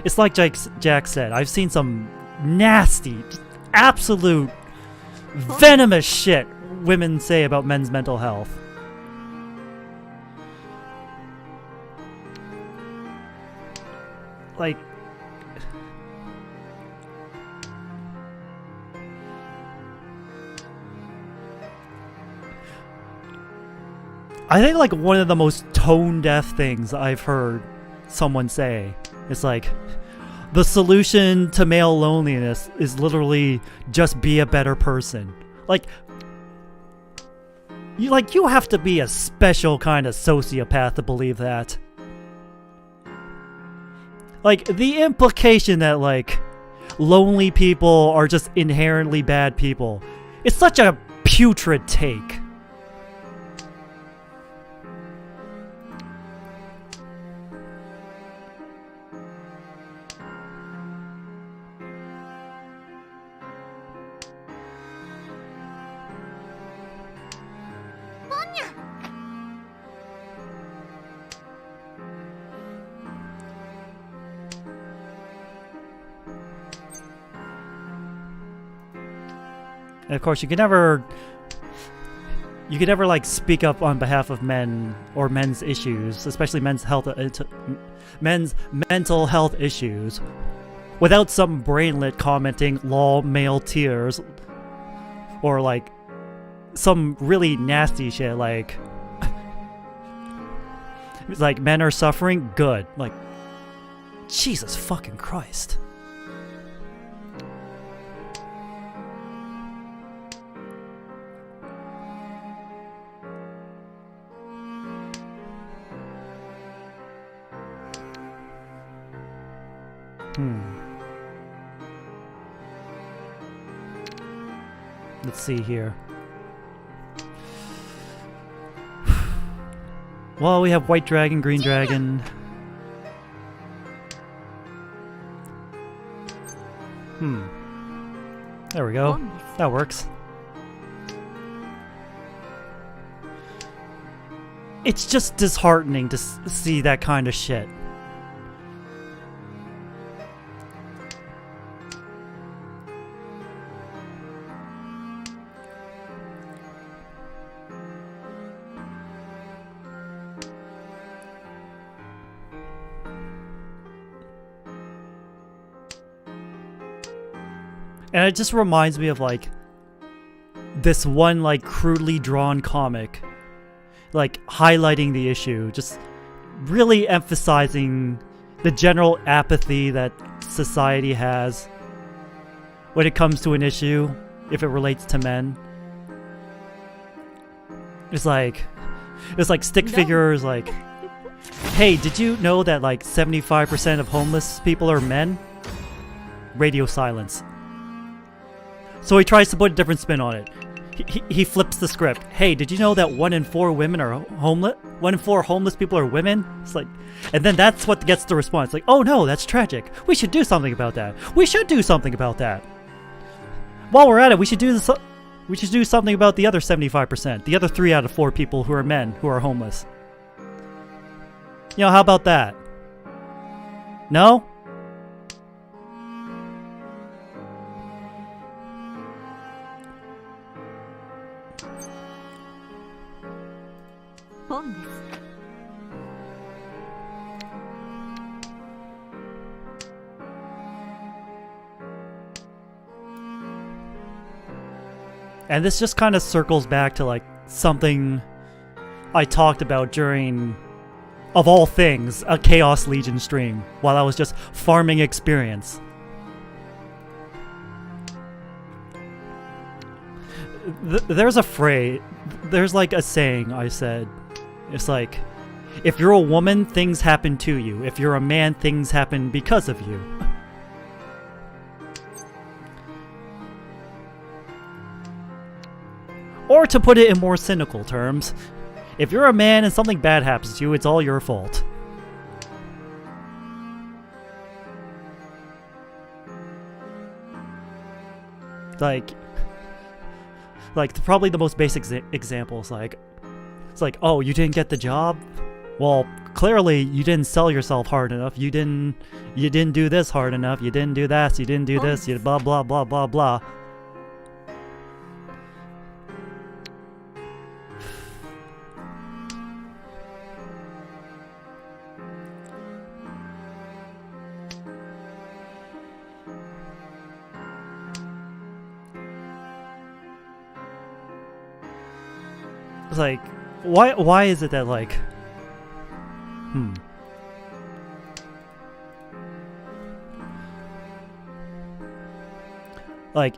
[SPEAKER 1] it's like Jack said, I've seen some nasty, absolute venomous shit women say about men's mental health. Like, I think like one of the most tone-deaf things I've heard someone say is like, the solution to male loneliness is literally just be a better person. Like you have to be a special kind of sociopath to believe that. Like, the implication that, like, lonely people are just inherently bad people. It's such a putrid take. And of course, you you can never like speak up on behalf of men or men's issues, especially men's mental health issues, without some brainlet commenting "lol male tears" or like some really nasty shit like it's like men are suffering, good. Like, Jesus fucking Christ. Let's see here. Well, we have white dragon, green dragon. There we go. That works. It's just disheartening to see that kind of shit. And it just reminds me of like this one like crudely drawn comic, like highlighting the issue, just really emphasizing the general apathy that society has when it comes to an issue if it relates to men. It's like stick figures like, hey, did you know that like 75% of homeless people are men? Radio silence. So he tries to put a different spin on it. He flips the script. Hey, did you know that 1 in 4 women are homeless? 1 in 4 homeless people are women? It's like, and then that's what gets the response. Like, oh no, that's tragic. We should do something about that. We should do something about that. While we're at it, we should do this. We should do something about the other 75%, the other 3 out of 4 people who are men who are homeless. You know, how about that? No? And this just kind of circles back to like something I talked about during, of all things, a Chaos Legion stream while I was just farming experience. There's a phrase, there's like a saying I said. It's like, if you're a woman, things happen to you. If you're a man, things happen because of you. Or to put it in more cynical terms, if you're a man and something bad happens to you, it's all your fault. Like probably the most basic example is like, it's like, oh, you didn't get the job? Well, clearly you didn't sell yourself hard enough. You didn't do this hard enough. You didn't do that. You didn't do this. You blah blah blah blah blah. It's like, why is it that like, like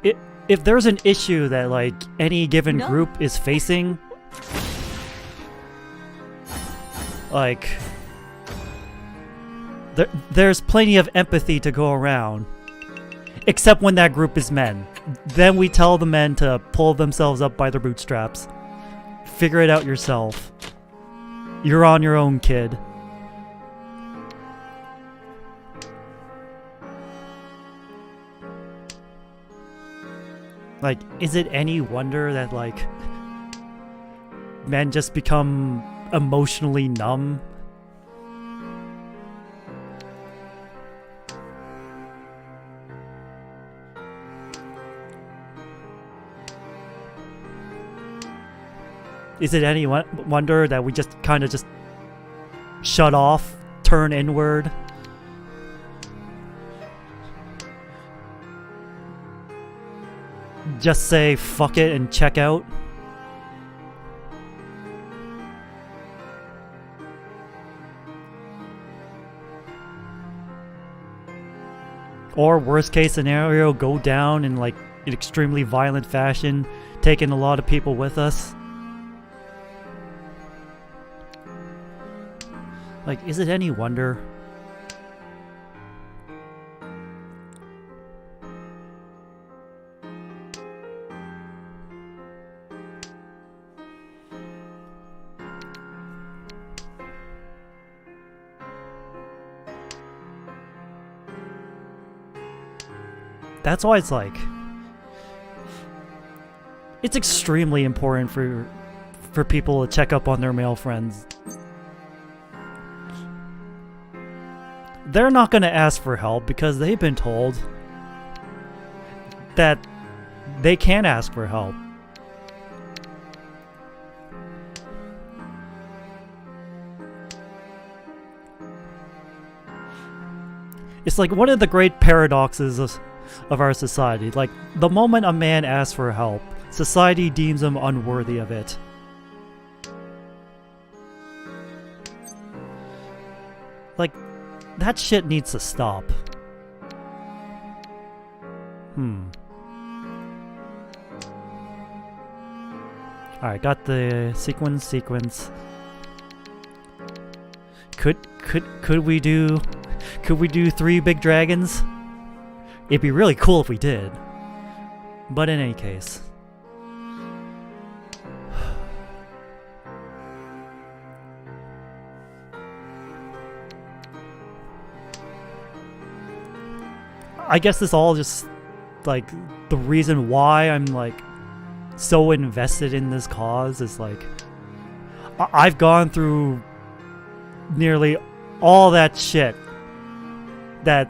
[SPEAKER 1] if there's an issue that like any given group is facing, like there's plenty of empathy to go around, except when that group is men. Then we tell the men to pull themselves up by their bootstraps. Figure it out yourself. You're on your own, kid. Like, is it any wonder that, like, men just become emotionally numb? Is it any wonder that we just kind of just shut off, turn inward? Just say fuck it and check out? Or worst case scenario, go down in like an extremely violent fashion, taking a lot of people with us. Like, is it any wonder? That's why it's like, it's extremely important for people to check up on their male friends. They're not going to ask for help because they've been told that they can't ask for help. It's like one of the great paradoxes of our society. Like, the moment a man asks for help, society deems him unworthy of it. Like, that shit needs to stop. Alright, got the sequence. Could we do 3 big dragons? It'd be really cool if we did. But in any case. I guess this all just, like, the reason why I'm, like, so invested in this cause is, like, I've gone through nearly all that shit that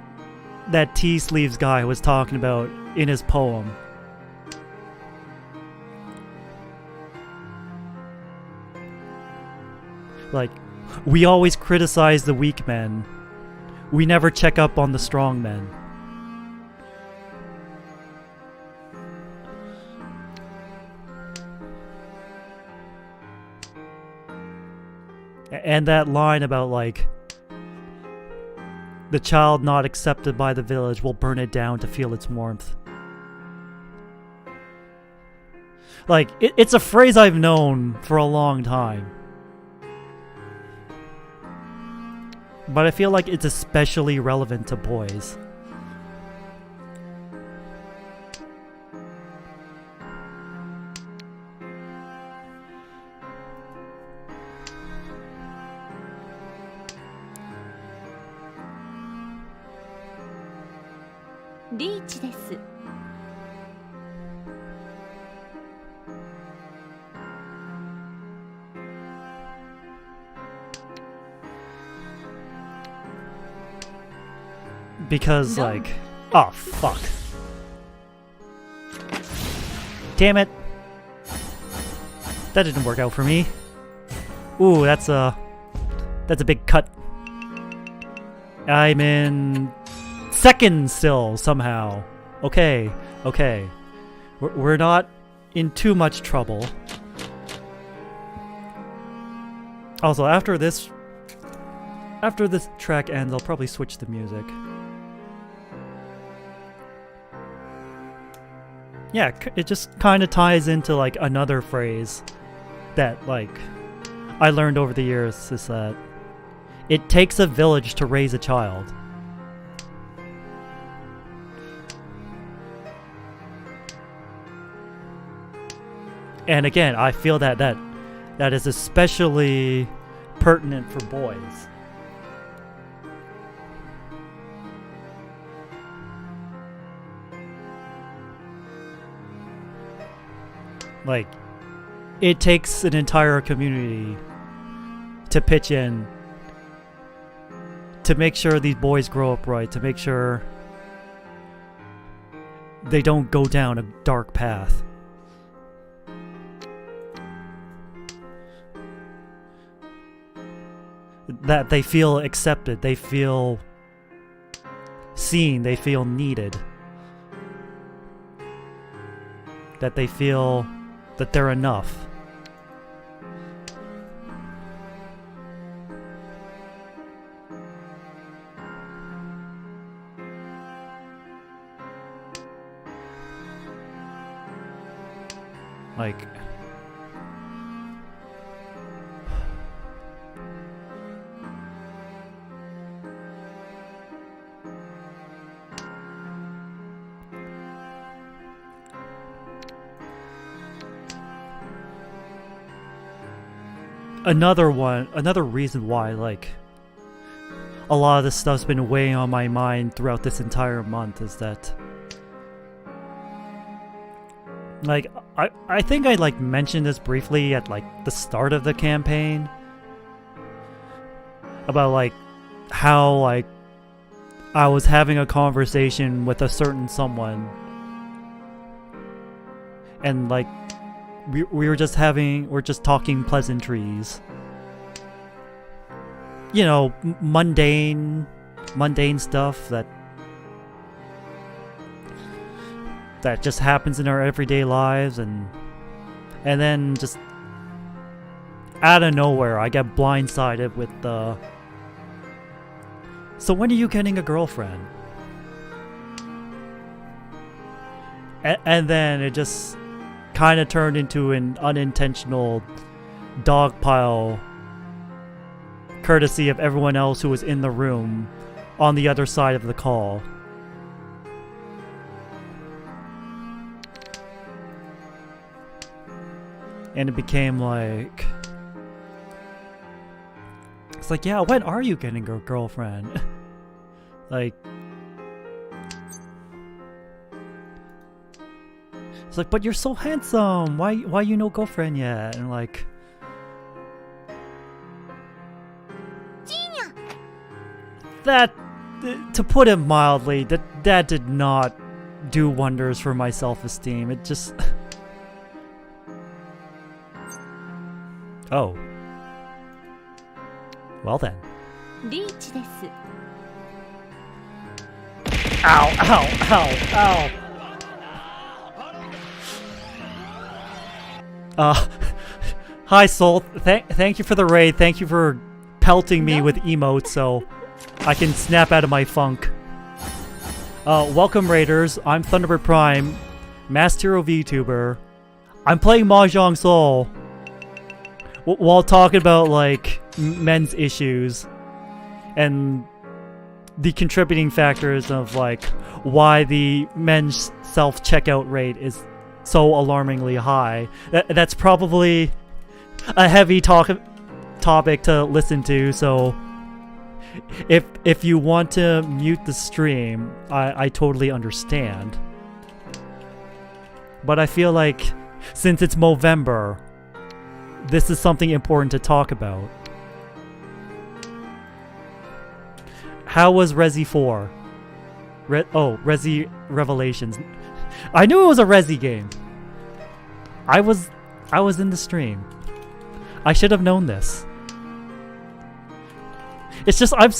[SPEAKER 1] T-Sleeves guy was talking about in his poem. Like, we always criticize the weak men. We never check up on the strong men. And that line about, like, the child not accepted by the village will burn it down to feel its warmth. Like, it's a phrase I've known for a long time. But I feel like it's especially relevant to boys.
[SPEAKER 2] Reach です。
[SPEAKER 1] Because, like, oh fuck. Damn it. That didn't work out for me. Ooh, that's a big cut. I'm in second still somehow. Okay. We're not in too much trouble. Also, after this track ends, I'll probably switch the music. Yeah, it just kind of ties into, like, another phrase that, like, I learned over the years, is that it takes a village to raise a child. And again, I feel that is especially pertinent for boys. Like, it takes an entire community to pitch in to make sure these boys grow up right, to make sure they don't go down a dark path. that they feel accepted, they feel seen, they feel needed, that they feel that they're enough. Like, another reason why, like, a lot of this stuff's been weighing on my mind throughout this entire month is that, like, I think I, like, mentioned this briefly at, like, the start of the campaign about, like, how, like, I was having a conversation with a certain someone and, like, we're just talking pleasantries. You know, mundane stuff that just happens in our everyday lives, and then just out of nowhere I get blindsided with the, so when are you getting a girlfriend? And then it just kind of turned into an unintentional dogpile, courtesy of everyone else who was in the room on the other side of the call. And it became like, it's like, yeah, when are you getting a girlfriend? Like, it's like, but you're so handsome. Why you no girlfriend yet? And like, that, to put it mildly, that did not do wonders for my self-esteem. It just, oh, well then. Ow, ow, ow, ow. Hi Soul, thank you for the raid, thank you for pelting me with emotes so I can snap out of my funk. Welcome Raiders, I'm Thunderbird Prime, Masked Hero VTuber. I'm playing Mahjong Soul while talking about, like, men's issues and the contributing factors of, like, why the men's self-checkout rate is so alarmingly high. That's probably a heavy topic to listen to, so if you want to mute the stream, I totally understand. But I feel like since it's Movember, this is something important to talk about. How was Resi 4? Resi Revelations. I knew it was a Resi game. I was in the stream. I should have known this. It's just I've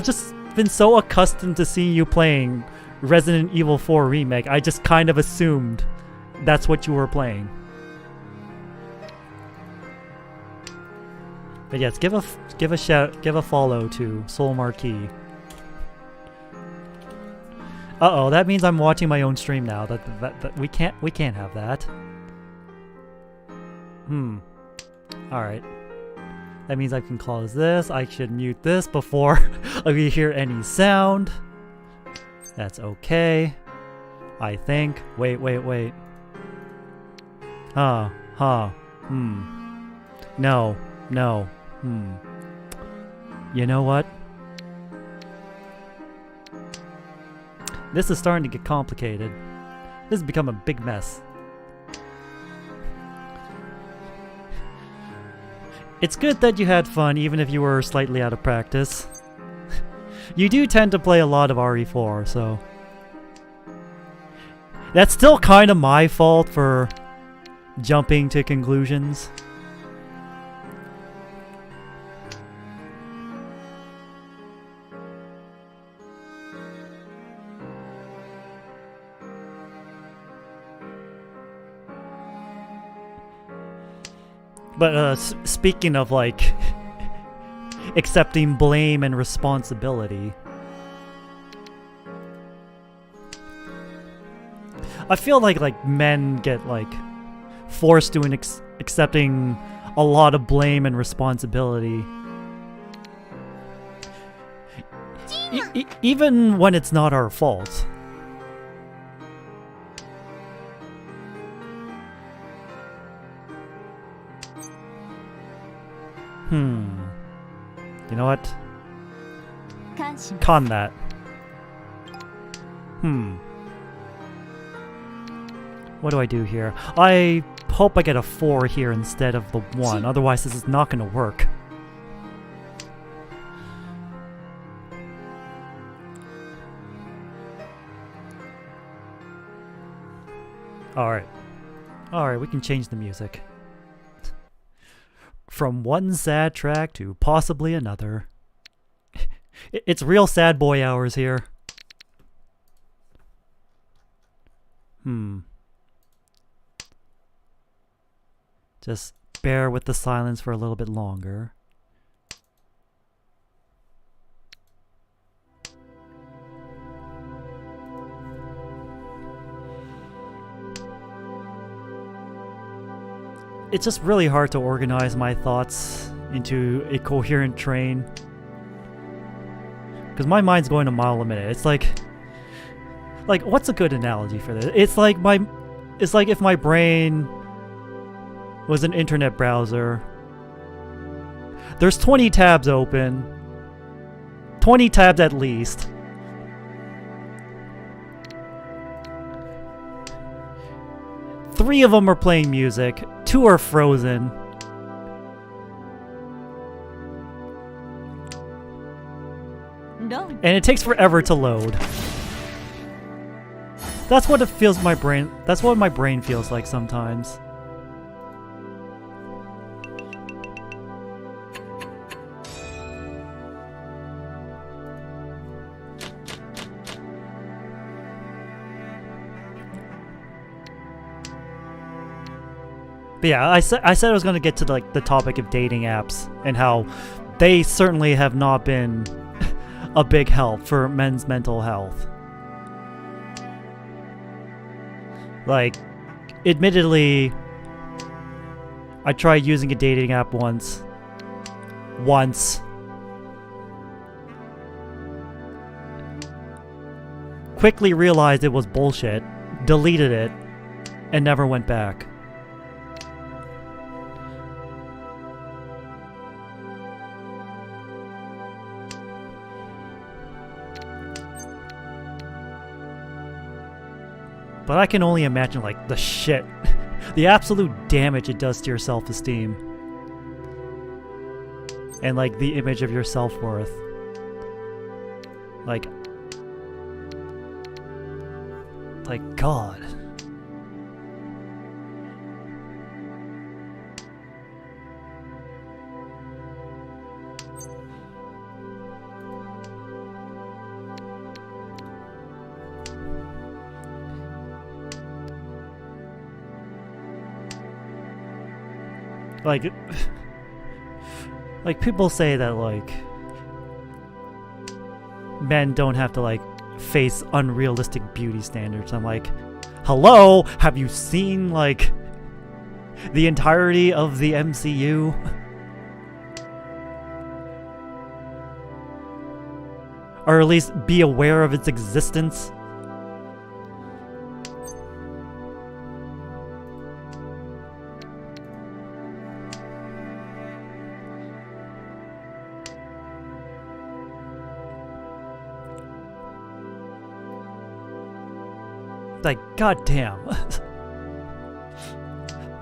[SPEAKER 1] just been so accustomed to seeing you playing Resident Evil 4 Remake. I just kind of assumed that's what you were playing. But yes, give a follow to Soul Marquee. Uh-oh, that means I'm watching my own stream now. That we can't have that. Alright. That means I can close this. I should mute this before we hear any sound. That's okay. I think. Wait. No. You know what? This is starting to get complicated. This has become a big mess. It's good that you had fun, even if you were slightly out of practice. You do tend to play a lot of RE4, so... That's still kind of my fault for jumping to conclusions. But speaking of like accepting blame and responsibility, I feel like men get like forced to accepting a lot of blame and responsibility, even when it's not our fault. You know what? Con that. What do I do here? I hope I get a 4 here instead of the 1, otherwise this is not gonna work. Alright. Alright, we can change the music. From one sad track to possibly another. It's real sad boy hours here. Just bear with the silence for a little bit longer. It's just really hard to organize my thoughts into a coherent train. Because my mind's going a mile a minute. It's like what's a good analogy for this? It's like if my brain was an internet browser. There's 20 tabs open. 20 tabs at least. Three of them are playing music. 2 are frozen. And it takes forever to load. That's what it feels my brain. That's what my brain feels like sometimes. But yeah, I said I was going to get to the topic of dating apps and how they certainly have not been a big help for men's mental health. Like, admittedly, I tried using a dating app once. Quickly realized it was bullshit, deleted it, and never went back. But I can only imagine, like, the shit, the absolute damage it does to your self-esteem. And, like, the image of your self-worth. Like, God. Like people say that, like, men don't have to, like, face unrealistic beauty standards. I'm like, hello? Have you seen, like, the entirety of the MCU? Or at least be aware of its existence? Like, goddamn.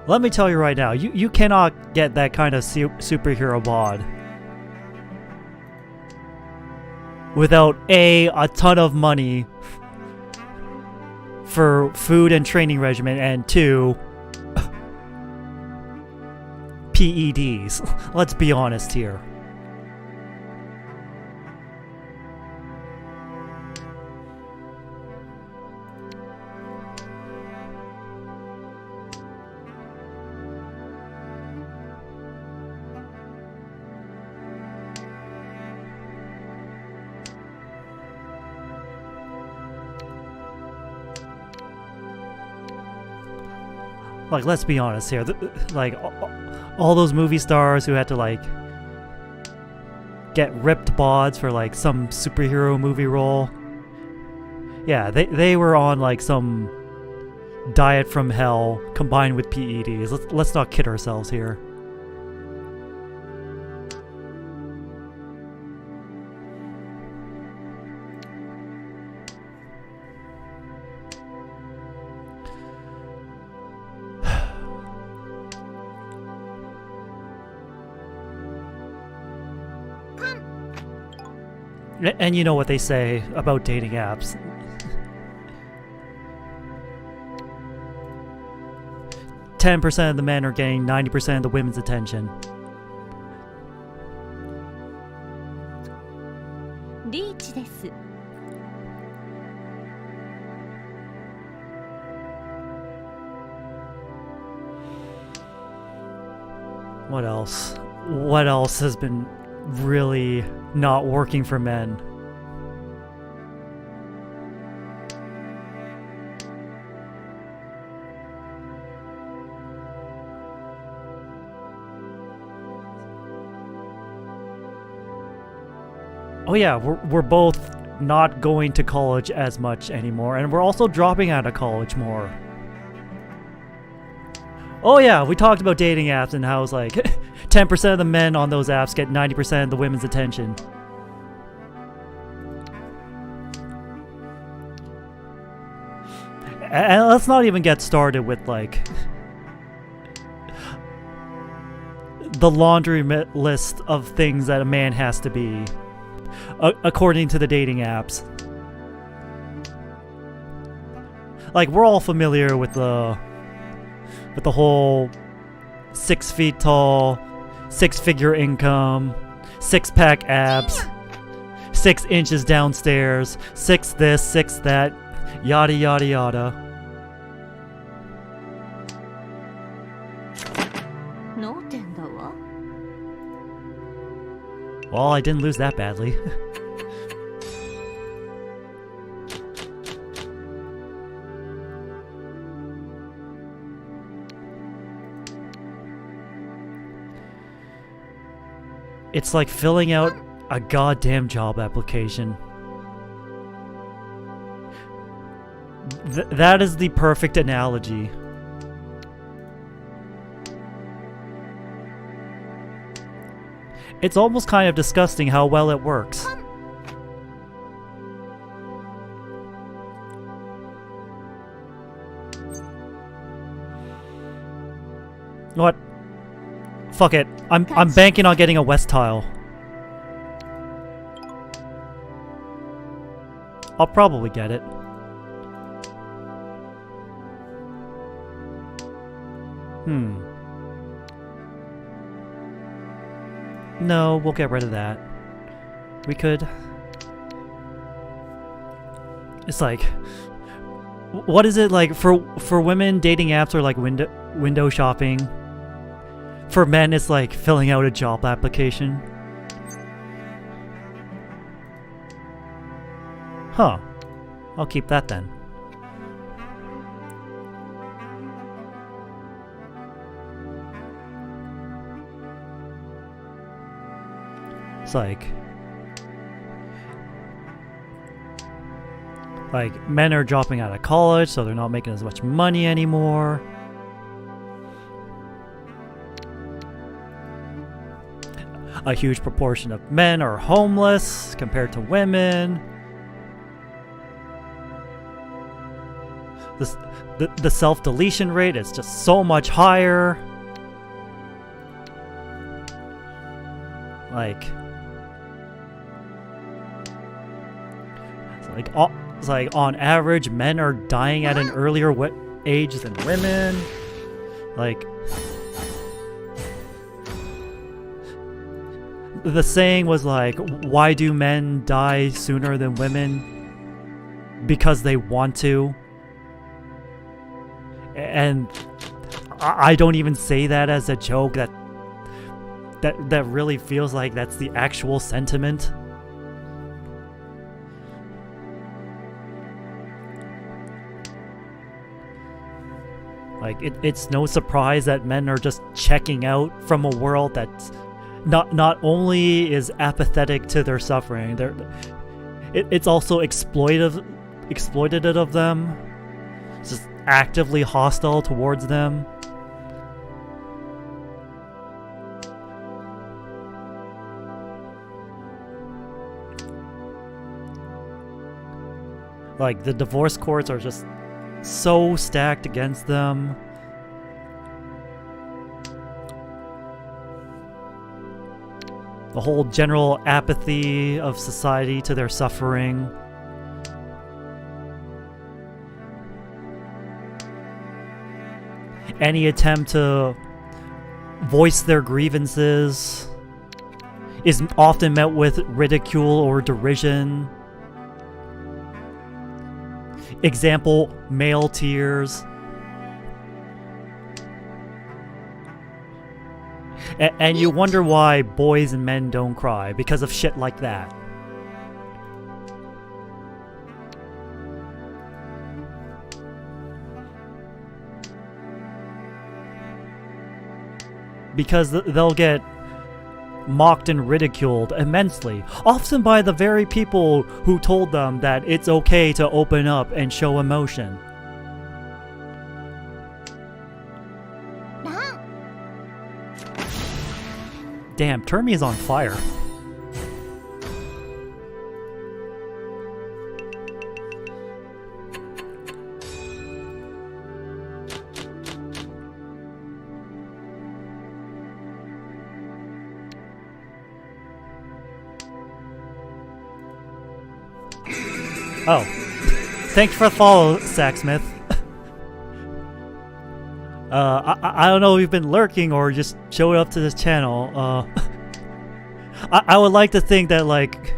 [SPEAKER 1] Let me tell you right now, you cannot get that kind of superhero bod without a ton of money for food and training regimen, and 2, PEDs. Let's be honest here. Like, let's be honest here. Like, all those movie stars who had to, like, get ripped bods for, like, some superhero movie role. Yeah, they were on, like, some diet from hell combined with PEDs. Let's not kid ourselves here. And you know what they say about dating apps. 10% of the men are getting 90% of the women's attention.
[SPEAKER 2] リーチです。
[SPEAKER 1] What else? What else has been really not working for men? Oh yeah, we're both not going to college as much anymore, and we're also dropping out of college more. Oh yeah, we talked about dating apps and how it's like 10% of the men on those apps get 90% of the women's attention. And let's not even get started with, like, the laundry list of things that a man has to be, according to the dating apps. Like, we're all familiar with the whole 6 feet tall, 6-figure income, 6-pack abs, 6 inches downstairs, 6 this, 6 that, yada yada yada.
[SPEAKER 2] 脳天だわ。
[SPEAKER 1] Well, I didn't lose that badly. It's like filling out a goddamn job application. That is the perfect analogy. It's almost kind of disgusting how well it works. What? Fuck it. I'm banking on getting a west tile. I'll probably get it. No, we'll get rid of that. We could... It's like... What is it like for women? Dating apps are like window shopping. For men, it's like filling out a job application. Huh. I'll keep that then. It's like men are dropping out of college, so they're not making as much money anymore. A huge proportion of men are homeless compared to women. The self-deletion rate is just so much higher. It's like on average, men are dying at an earlier age than women. Like, the saying was like, why do men die sooner than women? Because they want to. And I don't even say that as a joke. That really feels like that's the actual sentiment. Like, it's no surprise that men are just checking out from a world that's not only is apathetic to their suffering, it's also exploitative of them. It's just actively hostile towards them. Like, the divorce courts are just so stacked against them. The whole general apathy of society to their suffering. Any attempt to voice their grievances is often met with ridicule or derision. Example, male tears. And you wonder why boys and men don't cry, because of shit like that. Because they'll get mocked and ridiculed immensely, often by the very people who told them that it's okay to open up and show emotion. Damn, Termi is on fire. Oh. Thanks for the follow, Sacksmith. I don't know if you've been lurking or just showed up to this channel. I would like to think that, like,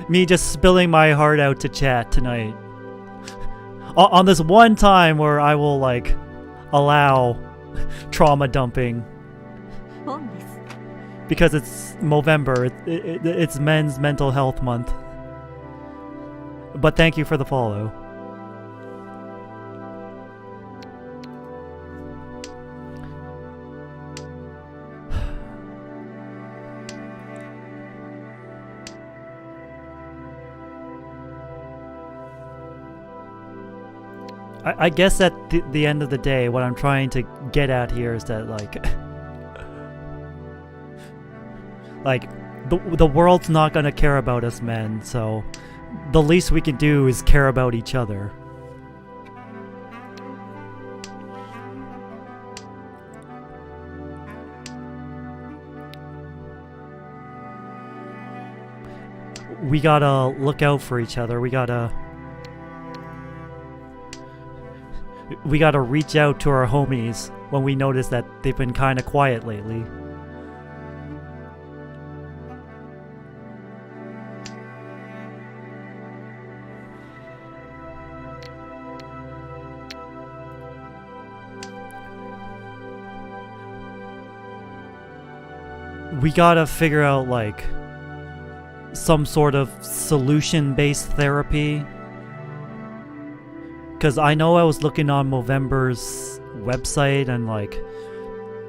[SPEAKER 1] me just spilling my heart out to chat tonight. On this one time where I will, like, allow trauma dumping. Because it's Movember. It's Men's Mental Health Month. But thank you for the follow. I guess at the end of the day, what I'm trying to get at here is that, like the world's not gonna care about us men, so the least we can do is care about each other. We gotta look out for each other. We gotta reach out to our homies when we notice that they've been kind of quiet lately. We gotta figure out, like, some sort of solution-based therapy. Because I know I was looking on Movember's website and, like,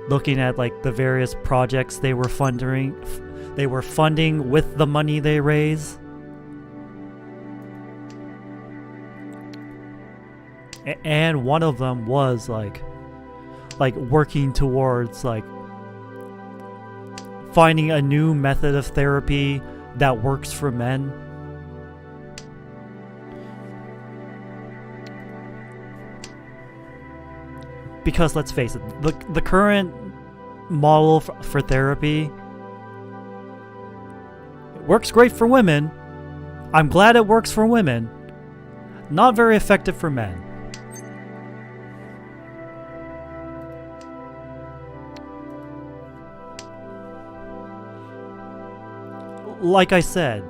[SPEAKER 1] looking at, like, the various projects they were funding with the money they raise. And one of them was, like working towards, like, finding a new method of therapy that works for men. Because let's face it, the current model for therapy, it works great for women. I'm glad it works for women. Not very effective for men. Like I said,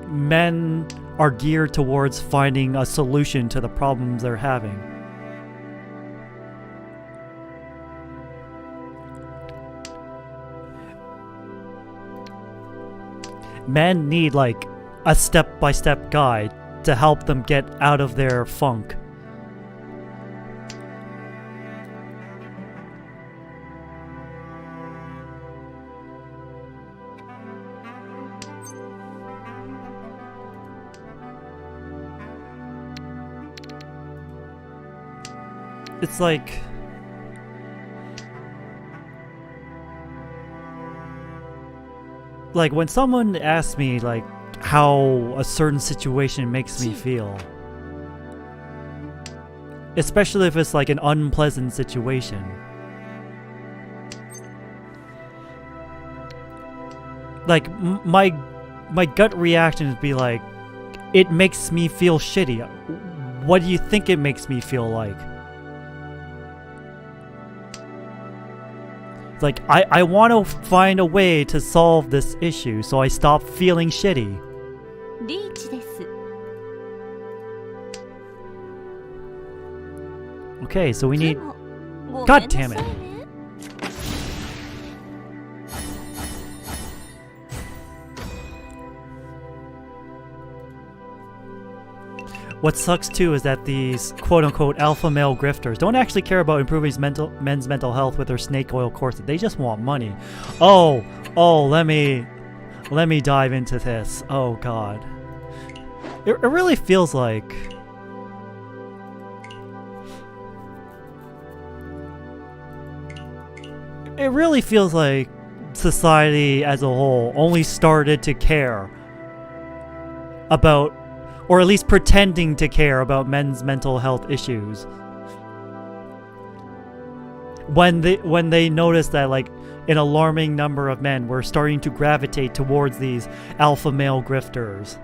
[SPEAKER 1] men are geared towards finding a solution to the problems they're having. Men need, like, a step-by-step guide to help them get out of their funk. it's like when someone asks me like how a certain situation makes me feel, especially if it's like an unpleasant situation, like my gut reaction would be like, it makes me feel shitty. What do you think it makes me feel like? Like, I want to find a way to solve this issue so I stop feeling shitty.
[SPEAKER 2] リーチです。
[SPEAKER 1] Okay, so we need...
[SPEAKER 2] でもごめん
[SPEAKER 1] God
[SPEAKER 2] な
[SPEAKER 1] damn
[SPEAKER 2] さ
[SPEAKER 1] it.
[SPEAKER 2] いね。
[SPEAKER 1] What sucks too is that these quote-unquote alpha male grifters don't actually care about improving men's mental health with their snake oil corset. They just want money. Oh, let me dive into this. Oh god. It really feels like... It really feels like society as a whole only started to care about, or at least pretending to care about, men's mental health issues when they noticed that like an alarming number of men were starting to gravitate towards these alpha male grifters.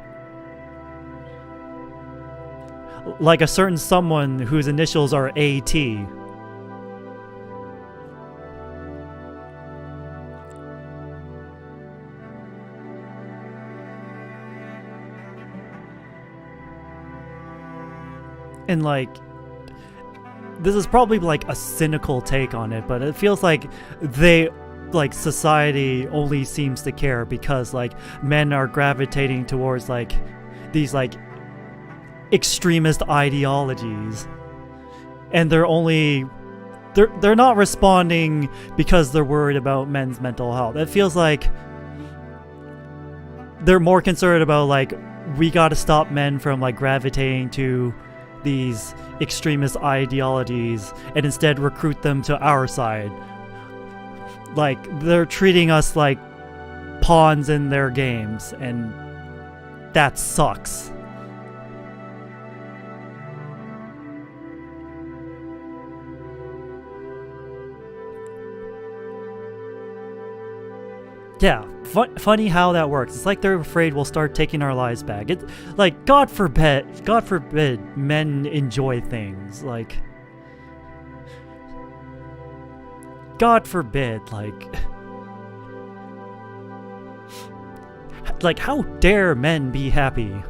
[SPEAKER 1] Like a certain someone whose initials are AT. And like, this is probably like a cynical take on it, but it feels like society only seems to care because like men are gravitating towards like these like extremist ideologies, and they're not responding because they're worried about men's mental health. It feels like they're more concerned about like, we gotta stop men from like gravitating to these extremist ideologies and instead recruit them to our side. Like, they're treating us like pawns in their games, and that sucks. Yeah, funny how that works. It's like they're afraid we'll start taking our lives back. It, like, God forbid men enjoy things. Like, God forbid, like how dare men be happy?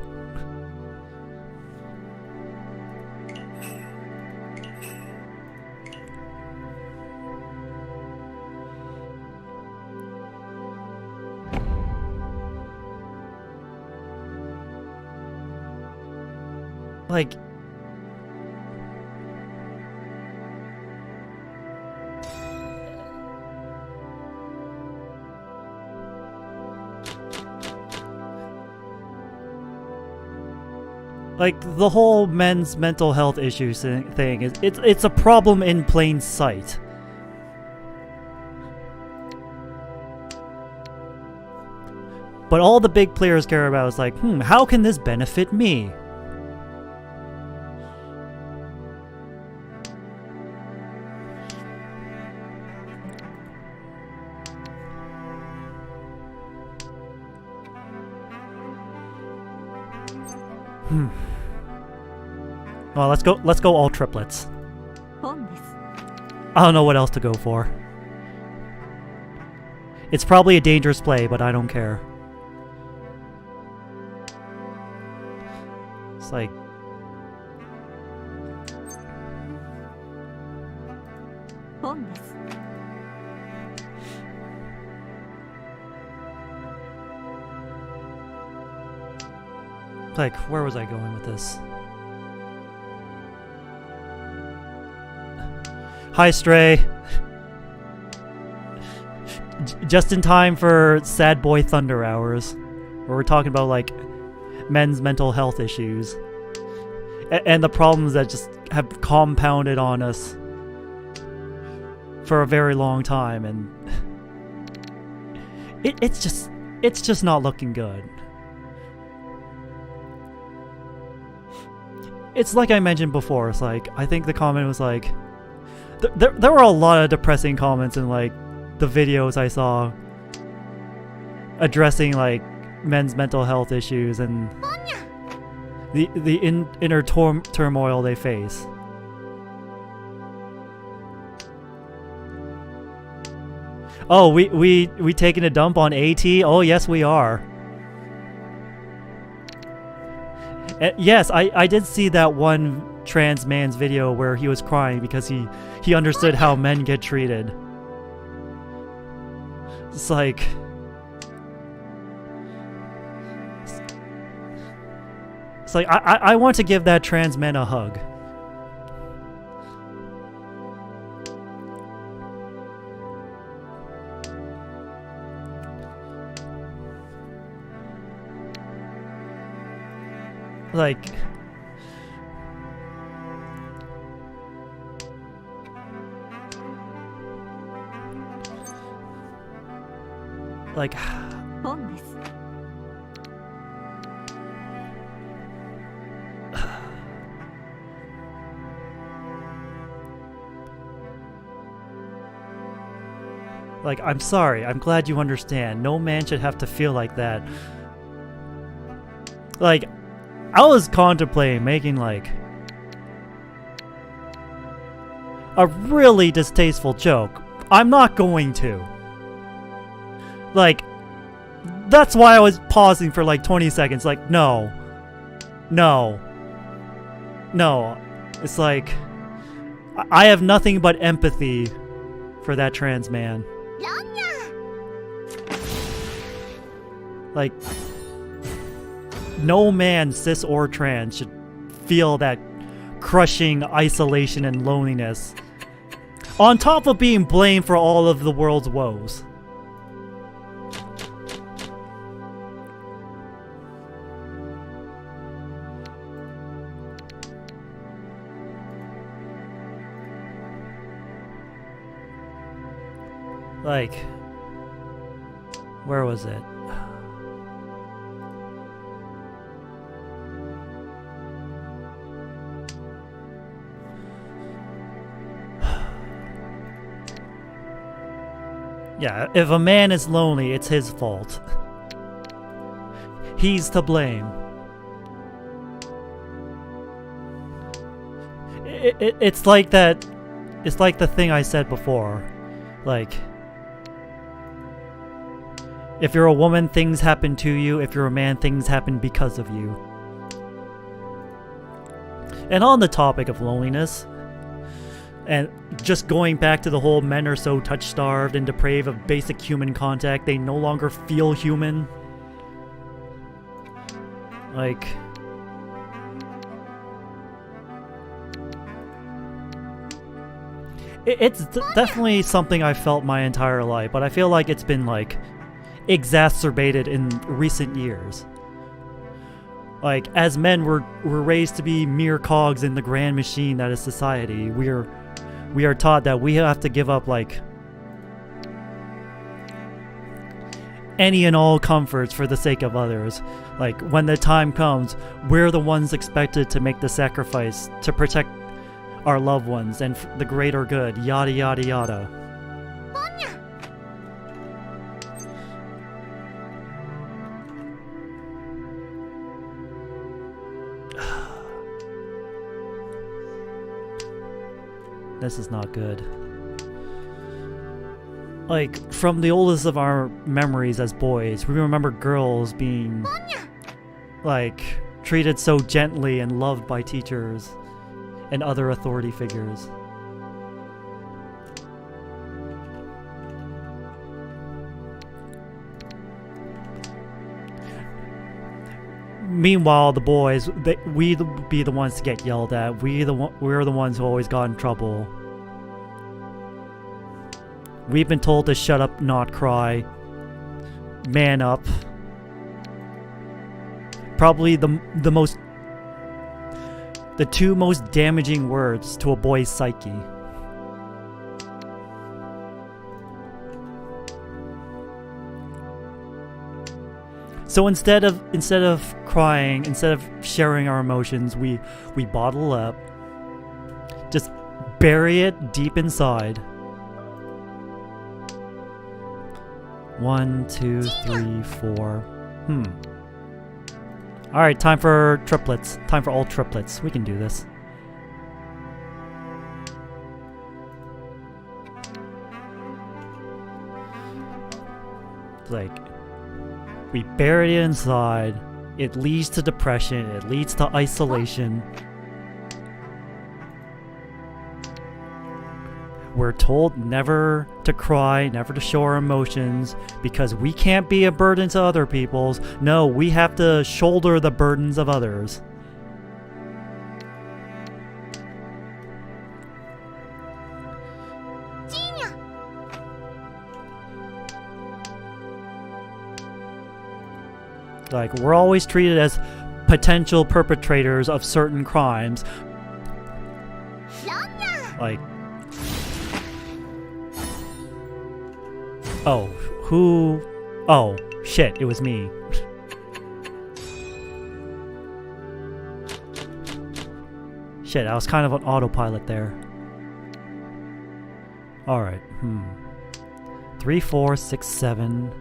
[SPEAKER 1] Like, the whole men's mental health issues thing is it's a problem in plain sight. But all the big players care about is like, how can this benefit me? Well, let's go all triplets.
[SPEAKER 2] 本です。
[SPEAKER 1] I don't know what else to go for. It's probably a dangerous play, but I don't care. It's like,
[SPEAKER 2] 本です。
[SPEAKER 1] like, where was I going with this? Hi, Stray. Just in time for Sad Boy Thunder Hours, where we're talking about like men's mental health issues. and the problems that just have compounded on us for a very long time, and it's just not looking good. It's like I mentioned before, it's like, I think the comment was like, there were a lot of depressing comments in like the videos I saw addressing like men's mental health issues and the inner turmoil they face. Oh, we taking a dump on AT? Oh, yes, we are. Yes, I did see that one trans man's video where he was crying because he understood how men get treated. It's like... It's like, I want to give that trans man a hug. Like... Like... Like, I'm sorry, I'm glad you understand. No man should have to feel like that. Like, I was contemplating making, like, a really distasteful joke. I'm not going to. Like, that's why I was pausing for like 20 seconds. Like, no. No. No. It's like, I have nothing but empathy for that trans man. Like, no man, cis or trans, should feel that crushing isolation and loneliness, on top of being blamed for all of the world's woes. Like, where was it? Yeah, if a man is lonely, it's his fault. He's to blame. It's like that. It's like the thing I said before. Like, if you're a woman, things happen to you. If you're a man, things happen because of you. And on the topic of loneliness, and just going back to the whole men are so touch-starved and depraved of basic human contact, they no longer feel human. Like... It's definitely something I felt my entire life, but I feel like it's been, like, exacerbated in recent years. Like, as men, we're raised to be mere cogs in the grand machine that is society. We are taught that we have to give up, like, any and all comforts for the sake of others. Like, when the time comes, we're the ones expected to make the sacrifice to protect our loved ones and the greater good, yada yada yada. This is not good. Like, from the oldest of our memories as boys, we remember girls being, like, treated so gently and loved by teachers and other authority figures. Meanwhile, the boys, we'd be the ones to get yelled at. We're the ones who always got in trouble. We've been told to shut up, not cry. Man up. Probably the The two most damaging words to a boy's psyche. So instead of crying, instead of sharing our emotions, we bottle up. Just bury it deep inside. 1, 2, 3, 4. Alright, time for triplets. Time for all triplets. We can do this. It's like, we bury it inside. It leads to depression. It leads to isolation. We're told never to cry, never to show our emotions, because we can't be a burden to other people's. No, we have to shoulder the burdens of others. Like, we're always treated as potential perpetrators of certain crimes. Like, oh, who? Oh, shit, it was me. Shit, I was kind of on autopilot there. Alright, 3, 4, 6, 7.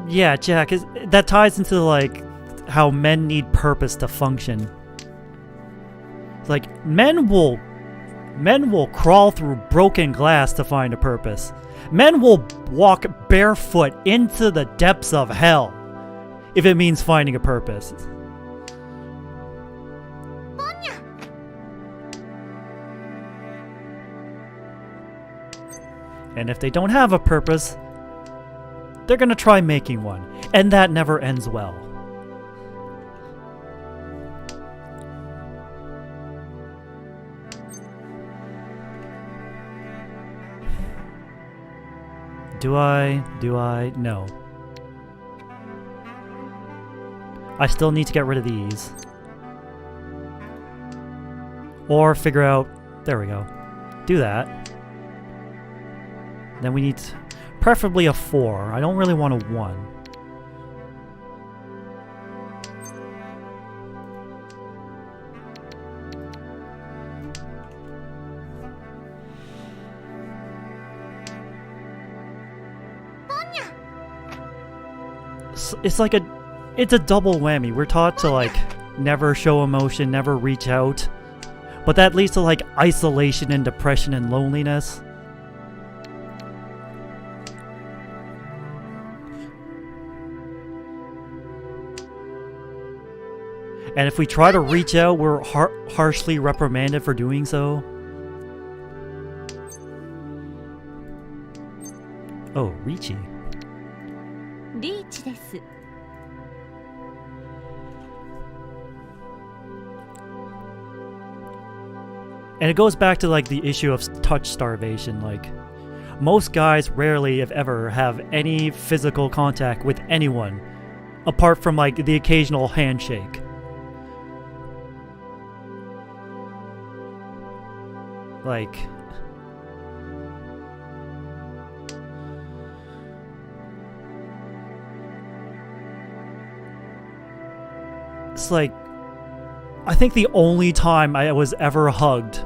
[SPEAKER 1] Yeah, Jack, that ties into, like, how men need purpose to function. It's like, men will crawl through broken glass to find a purpose. Men will walk barefoot into the depths of hell if it means finding a purpose. And if they don't have a purpose, they're gonna try making one, and that never ends well. Do I? No. I still need to get rid of these. Or figure out... There we go. Do that. Then we need... Preferably a 4. I don't really want a 1. It's like it's a double whammy. We're taught to, like, never show emotion, never reach out. But that leads to, like, isolation and depression and loneliness. And if we try to reach out, we're harshly reprimanded for doing so. Oh, Richie. And it goes back to, like, the issue of touch starvation. Like, most guys rarely, if ever, have any physical contact with anyone, apart from, like, the occasional handshake. Like... It's like... I think the only time I was ever hugged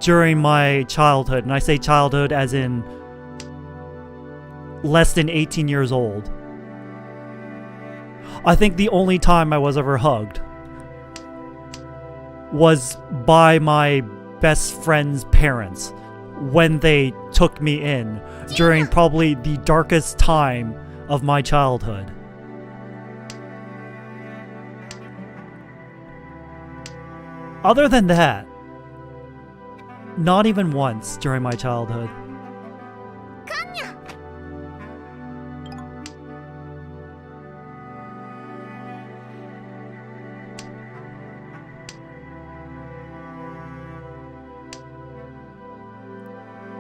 [SPEAKER 1] during my childhood, and I say childhood as in less than 18 years old. I think the only time I was ever hugged was by my best friend's parents when they took me in during probably the darkest time of my childhood. Other than that, not even once during my childhood.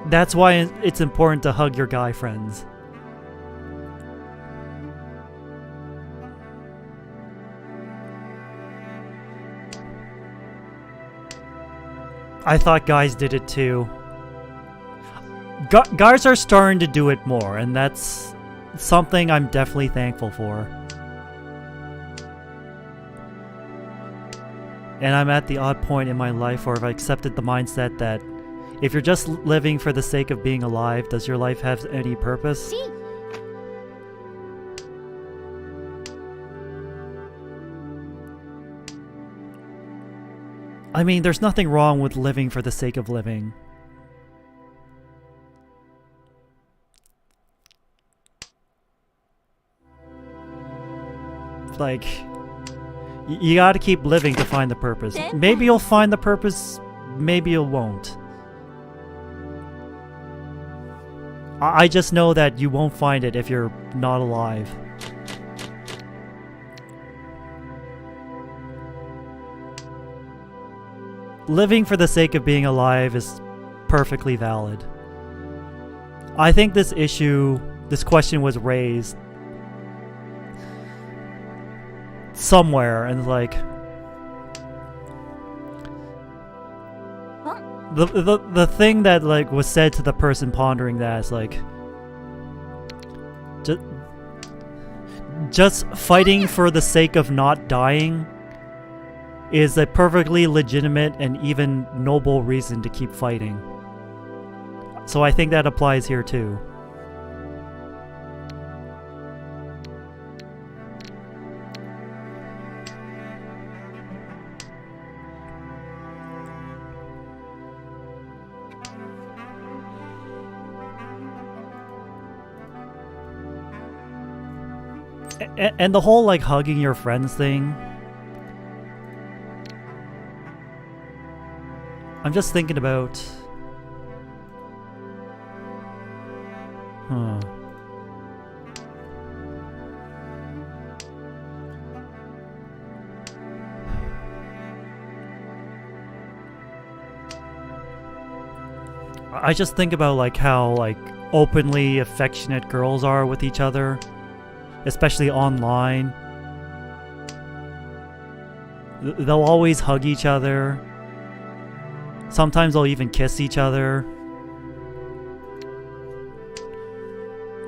[SPEAKER 1] That's why it's important to hug your guy friends. I thought guys did it too. Guys are starting to do it more, and that's something I'm definitely thankful for. And I'm at the odd point in my life where I've accepted the mindset that if you're just living for the sake of being alive, does your life have any purpose?
[SPEAKER 2] Sí.
[SPEAKER 1] I mean, there's nothing wrong with living for the sake of living. Like, you gotta keep living to find the purpose. Maybe you'll find the purpose, maybe you won't. I just know that you won't find it if you're not alive. Living for the sake of being alive is perfectly valid. I think this question was raised somewhere, and like the thing that like was said to the person pondering that is like just fighting for the sake of not dying is a perfectly legitimate and even noble reason to keep fighting. So I think that applies here too. And the whole like hugging your friends thing, I'm just thinking about I just think about like how like openly affectionate girls are with each other, especially online. They'll always hug each other. Sometimes they'll even kiss each other.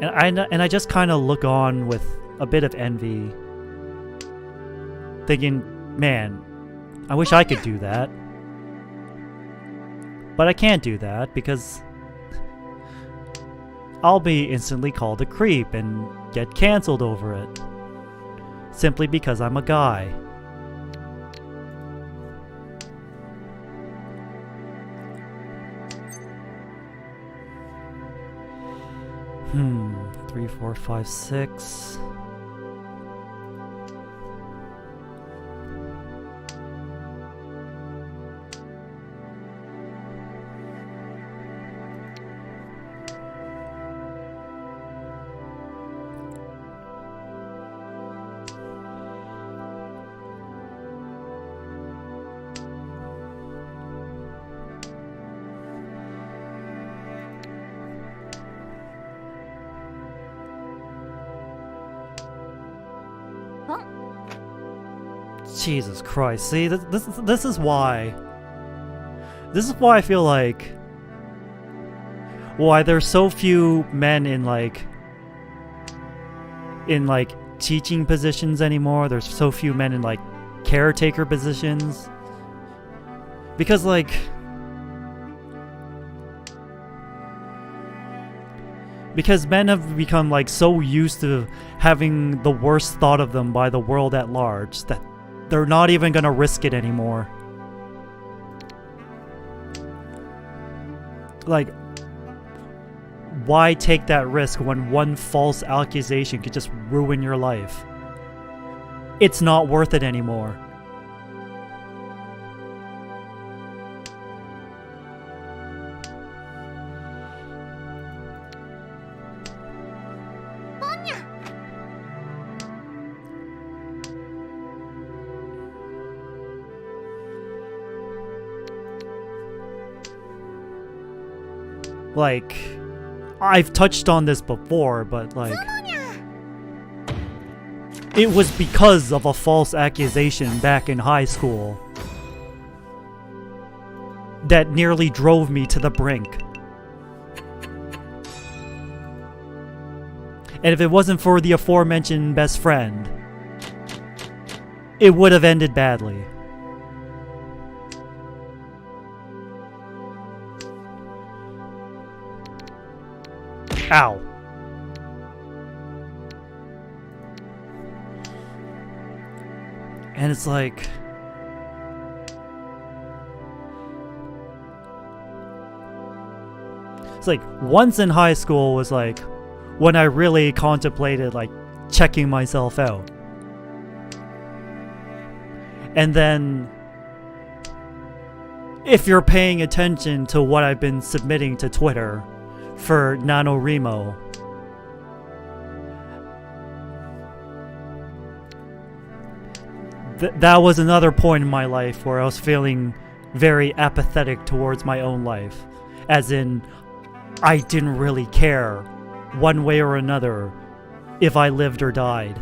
[SPEAKER 1] And I just kind of look on with a bit of envy, thinking, man, I wish I could do that. But I can't do that because I'll be instantly called a creep and get cancelled over it, simply because I'm a guy. Hmm, 3, 4, 5, 6. Jesus Christ. See, this is why. This is why I feel like why there's so few men in like teaching positions anymore. There's so few men in like caretaker positions. Because like men have become like so used to having the worst thought of them by the world at large that they're not even gonna risk it anymore. Like, why take that risk when one false accusation could just ruin your life? It's not worth it anymore. Like, I've touched on this before, but like, it was because of a false accusation back in high school that nearly drove me to the brink. And if it wasn't for the aforementioned best friend, it would have ended badly. Ow. And it's like, once in high school was like when I really contemplated like checking myself out. And then if you're paying attention to what I've been submitting to Twitter for NaNoWriMo, that was another point in my life where I was feeling very apathetic towards my own life. As in, I didn't really care, one way or another, if I lived or died.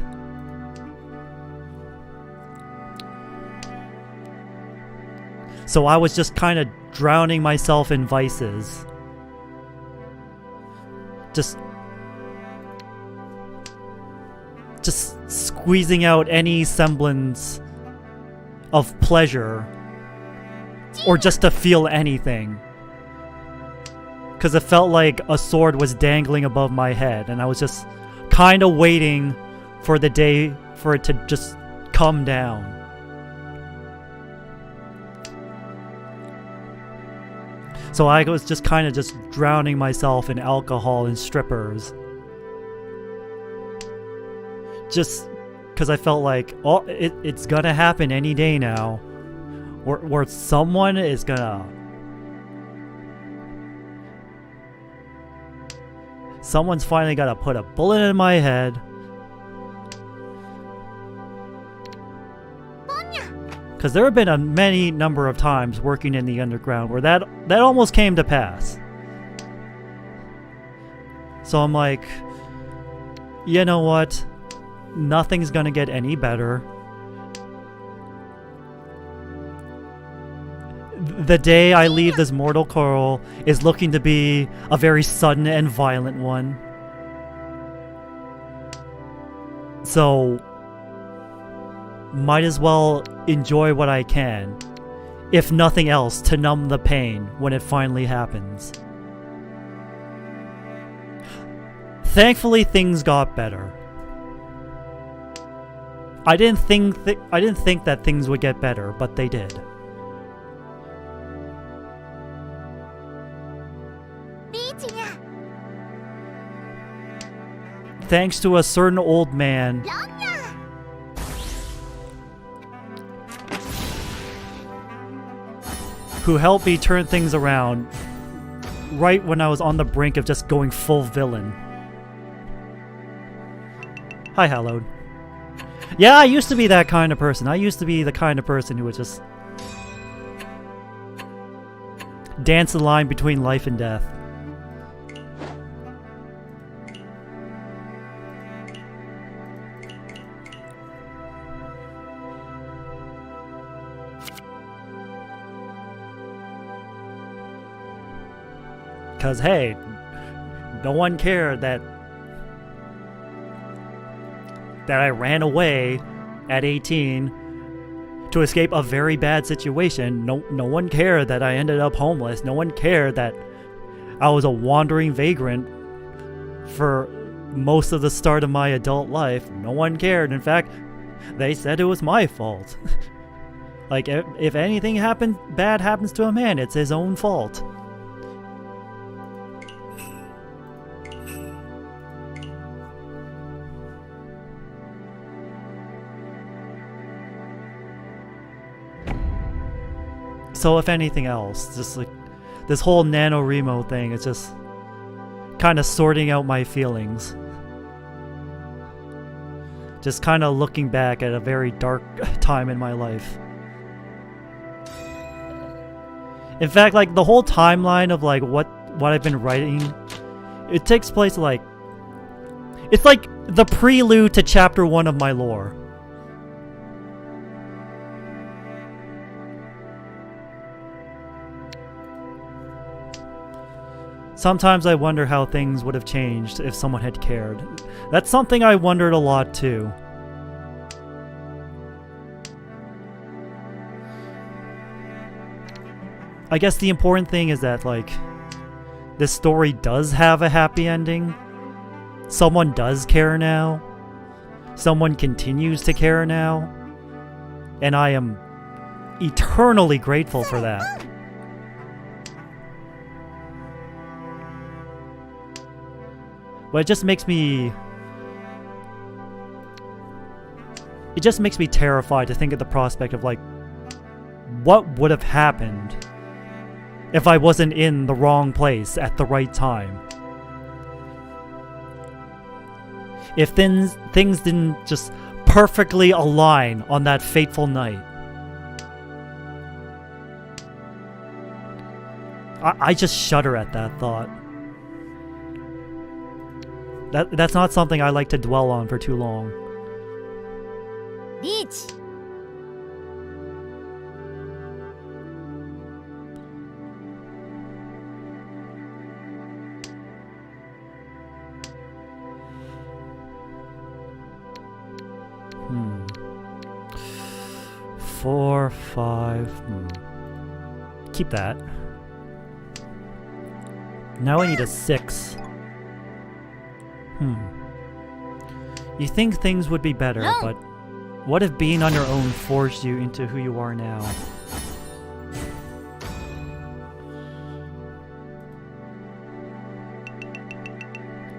[SPEAKER 1] So I was just kind of drowning myself in vices. Just squeezing out any semblance of pleasure, or just to feel anything. Because it felt like a sword was dangling above my head, and I was just kind of waiting for the day for it to just come down. So I was just kind of just drowning myself in alcohol and strippers. Just because I felt like, oh, it's gonna happen any day now. Where someone is gonna... Someone's finally gotta put a bullet in my head. Because there have been a many number of times working in the underground where that almost came to pass. So I'm like, you know what? Nothing's gonna get any better. The day I leave this mortal coil is looking to be a very sudden and violent one. So, might as well enjoy what I can, if nothing else, to numb the pain when it finally happens. Thankfully, things got better. I didn't think that things would get better, but they did. Thanks to a certain old man who helped me turn things around right when I was on the brink of just going full villain. Hi, Hallowed. Yeah, I used to be that kind of person. I used to be the kind of person who would just dance the line between life and death. Because, hey, no one cared that I ran away at 18 to escape a very bad situation. No one cared that I ended up homeless. No one cared that I was a wandering vagrant for most of the start of my adult life. No one cared. In fact, they said it was my fault. Like, if anything bad happens to a man, it's his own fault. So if anything else, just like this whole NaNoWriMo thing is just kind of sorting out my feelings. Just kind of looking back at a very dark time in my life. In fact, like the whole timeline of like what I've been writing, it takes place like, it's like the prelude to chapter 1 of my lore. Sometimes I wonder how things would have changed if someone had cared. That's something I wondered a lot too. I guess the important thing is that, like, this story does have a happy ending. Someone does care now. Someone continues to care now. And I am eternally grateful for that. But it just makes me terrified to think of the prospect of, like, what would have happened if I wasn't in the wrong place at the right time. If things didn't just perfectly align on that fateful night. I just shudder at that thought. That's not something I like to dwell on for too long.
[SPEAKER 2] Reach.
[SPEAKER 1] Four, five. Keep that. Now I need a 6. You think things would be better, but what if being on your own forced you into who you are now?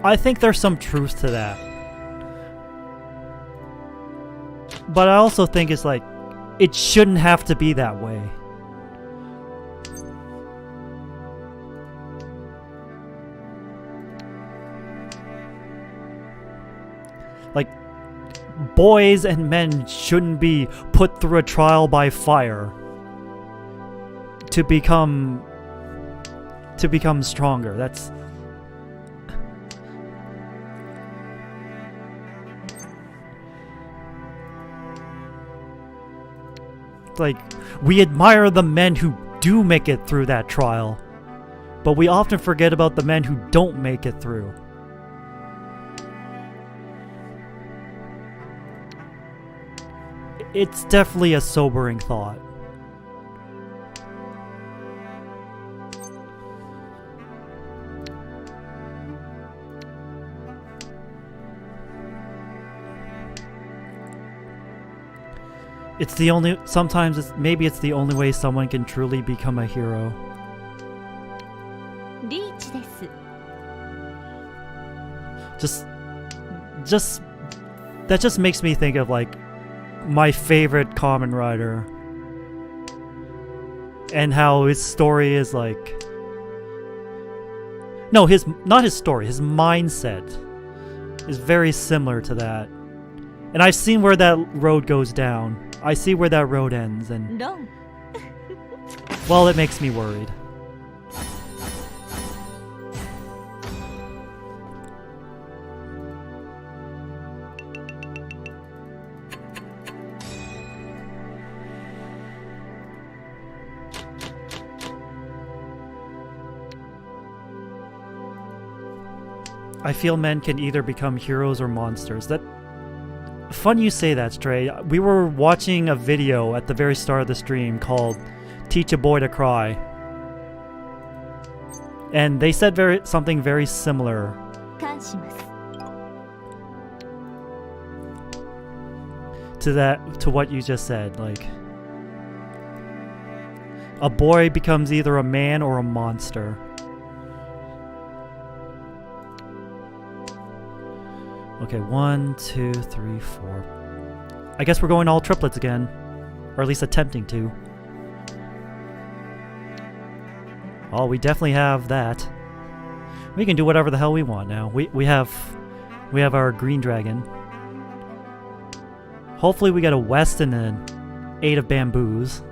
[SPEAKER 1] I think there's some truth to that. But I also think it's like, it shouldn't have to be that way. Like, boys and men shouldn't be put through a trial by fire to become stronger. That's like, we admire the men who do make it through that trial, but we often forget about the men who don't make it through. It's definitely a sobering thought. Maybe it's the only way someone can truly become a hero.
[SPEAKER 2] Reach desu.
[SPEAKER 1] That just makes me think of, like, my favorite Kamen Rider, and how his story is like, no, not his story, his mindset is very similar to that. And I've seen where that road goes down. I see where that road ends, and well, it makes me worried. I feel men can either become heroes or monsters. That fun you say that, Stray. We were watching a video at the very start of the stream called Teach a Boy to Cry. And they said something very similar to what you just said. Like, a boy becomes either a man or a monster. Okay, 1, 2, 3, 4. I guess we're going all triplets again. Or at least attempting to. Oh, we definitely have that. We can do whatever the hell we want now. We have our green dragon. Hopefully we get a west and an 8 of bamboos.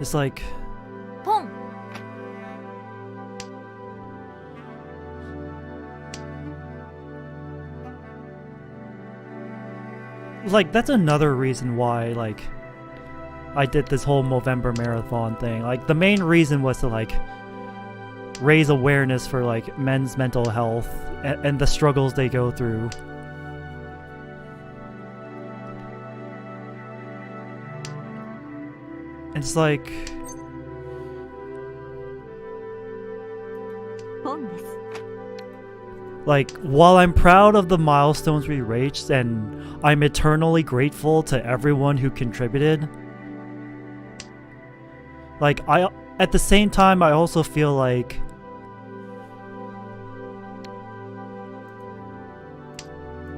[SPEAKER 1] It's like,
[SPEAKER 2] ポン
[SPEAKER 1] like that's another reason why like I did this whole Movember Marathon thing. Like the main reason was to like raise awareness for like men's mental health and the struggles they go through. It's like,
[SPEAKER 2] ポンです
[SPEAKER 1] like, while I'm proud of the milestones we reached and I'm eternally grateful to everyone who contributed, like, at the same time, I also feel like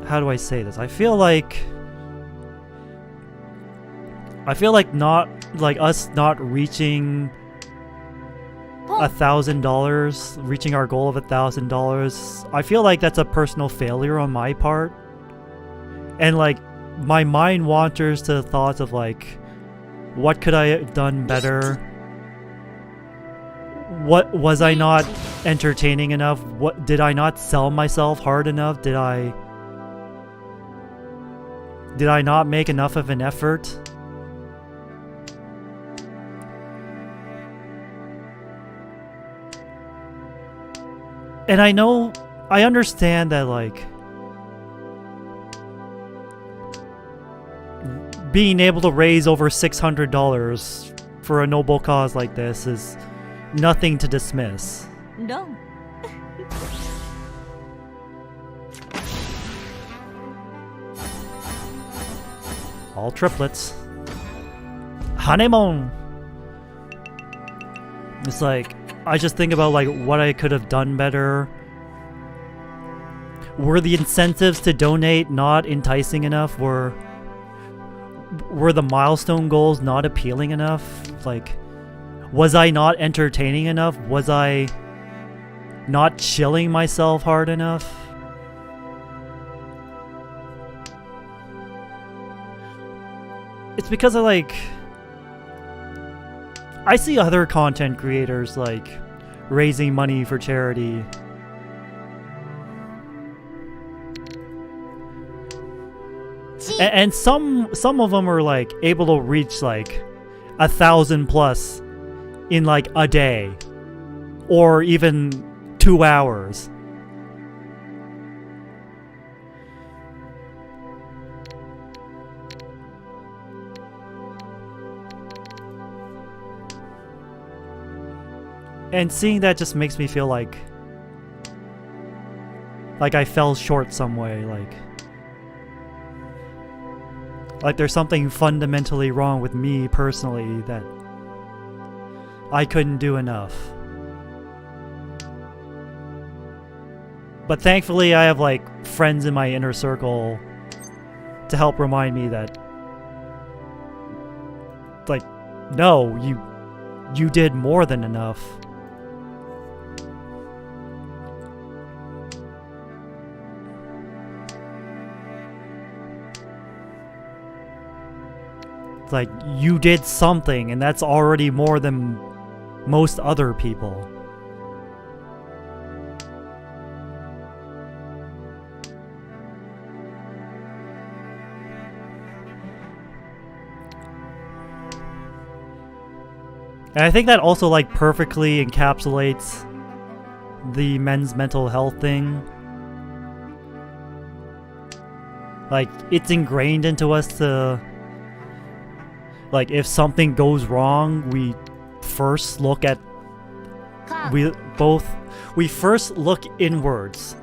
[SPEAKER 1] how do I say this? I feel like not like us not reaching $1,000, reaching our goal of $1,000. I feel like that's a personal failure on my part, and like my mind wanders to thoughts of like, what could I have done better? What was I not entertaining enough? What did I not sell myself hard enough? Did I not make enough of an effort? And I understand that like being able to raise over $600 for a noble cause like this is nothing to dismiss.
[SPEAKER 2] ロン
[SPEAKER 1] All triplets. Honeymoon! It's like, I just think about like what I could have done better. Were the incentives to donate not enticing enough? Were the milestone goals not appealing enough? Like, was I not entertaining enough? Was I not chilling myself hard enough? It's because I see other content creators like raising money for charity. And some of them are like able to reach like 1,000 plus in like a day or even 2 hours. And seeing that just makes me feel like I fell short some way, like there's something fundamentally wrong with me personally that I couldn't do enough. But thankfully I have like friends in my inner circle to help remind me that like, no, you did more than enough. Like, you did something, and that's already more than most other people. And I think that also like perfectly encapsulates the men's mental health thing. Like, it's ingrained into us to, like, if something goes wrong, we first look at, we first look inwards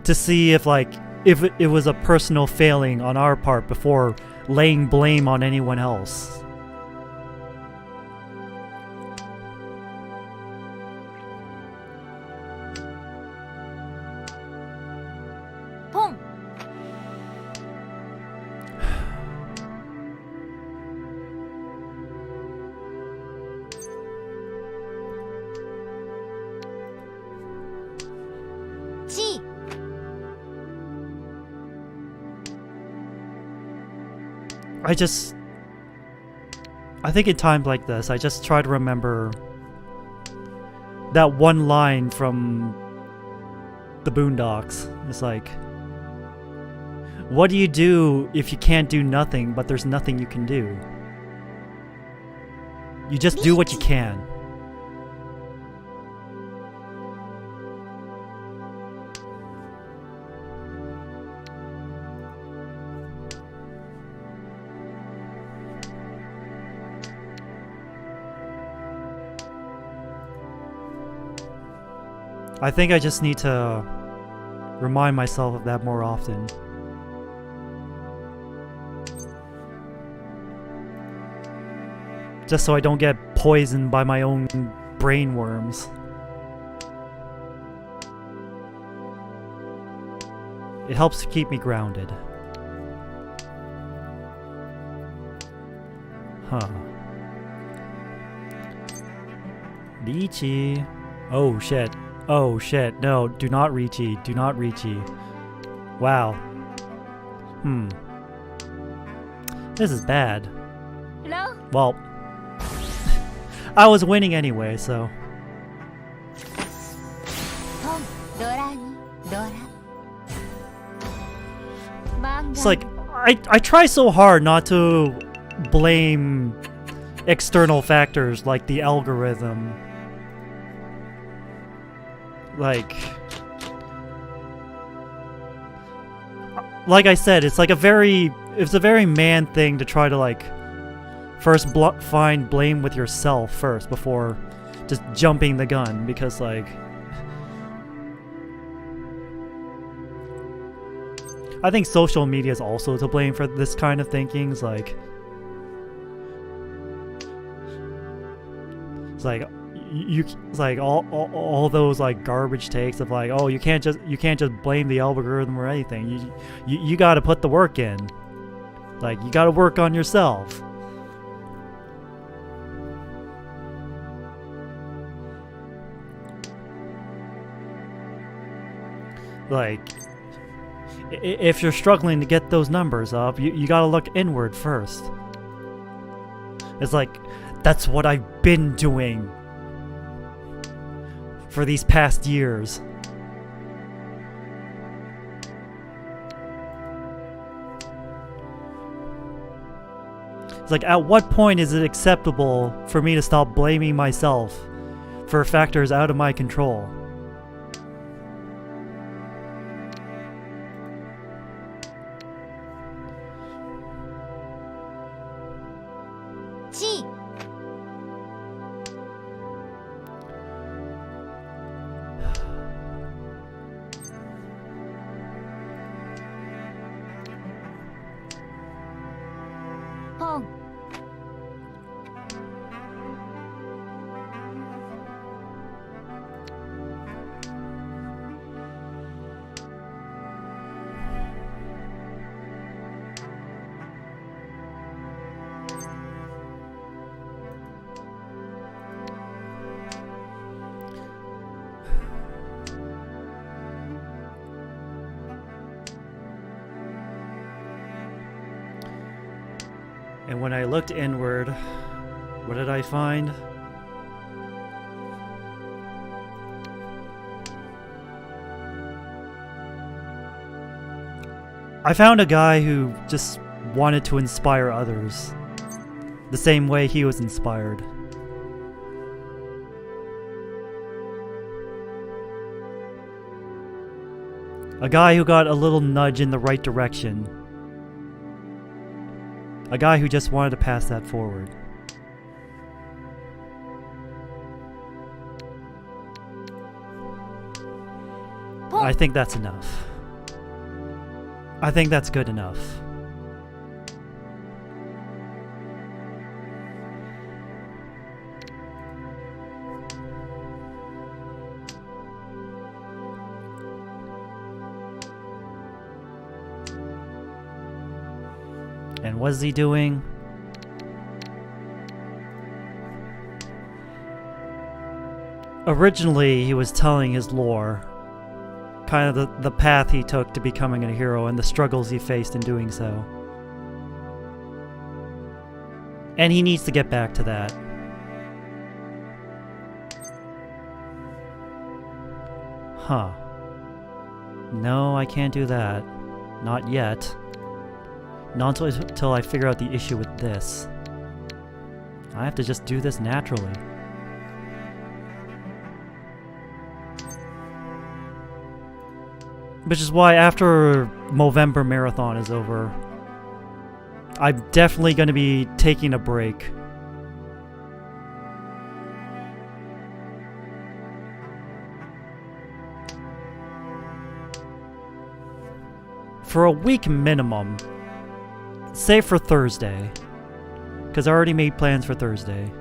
[SPEAKER 1] to see if it was a personal failing on our part before laying blame on anyone else.
[SPEAKER 2] Pom. Chi.
[SPEAKER 1] I think in times like this, I just try to remember that one line from the Boondocks. It's like, what do you do if you can't do nothing, but there's nothing you can do? You just do what you can. I think I just need to remind myself of that more often. Just so I don't get poisoned by my own brain worms. It helps to keep me grounded. Huh. Lychee. Oh shit. Oh shit. No, do not reachy. Do not reachy. Wow. This is bad.
[SPEAKER 2] Hello?
[SPEAKER 1] Well, I was winning anyway, so. It's like, I try so hard not to blame external factors like the algorithm. Like I said, it's a very man thing to try to like first find blame with yourself first before just jumping the gun, because like I think social media is also to blame for this kind of thinking. It's like it's like all those like garbage takes of like, oh, you can't just blame the algorithm or anything. You got to put the work in. Like, you got to work on yourself. Like, if you're struggling to get those numbers up, you got to look inward first. It's like, that's what I've been doing for these past years. It's like, at what point is it acceptable for me to stop blaming myself for factors out of my control? And when I looked inward, what did I find? I found a guy who just wanted to inspire others the same way he was inspired. A guy who got a little nudge in the right direction. A guy who just wanted to pass that forward. I think that's enough. I think that's good enough. And what's he doing? Originally, he was telling his lore. Kind of the path he took to becoming a hero and the struggles he faced in doing so. And he needs to get back to that. Huh. No, I can't do that. Not yet. Not until I figure out the issue with this. I have to just do this naturally. Which is why after Movember Marathon is over, I'm definitely going to be taking a break. For a week minimum. Say for Thursday. Because I already made plans for Thursday.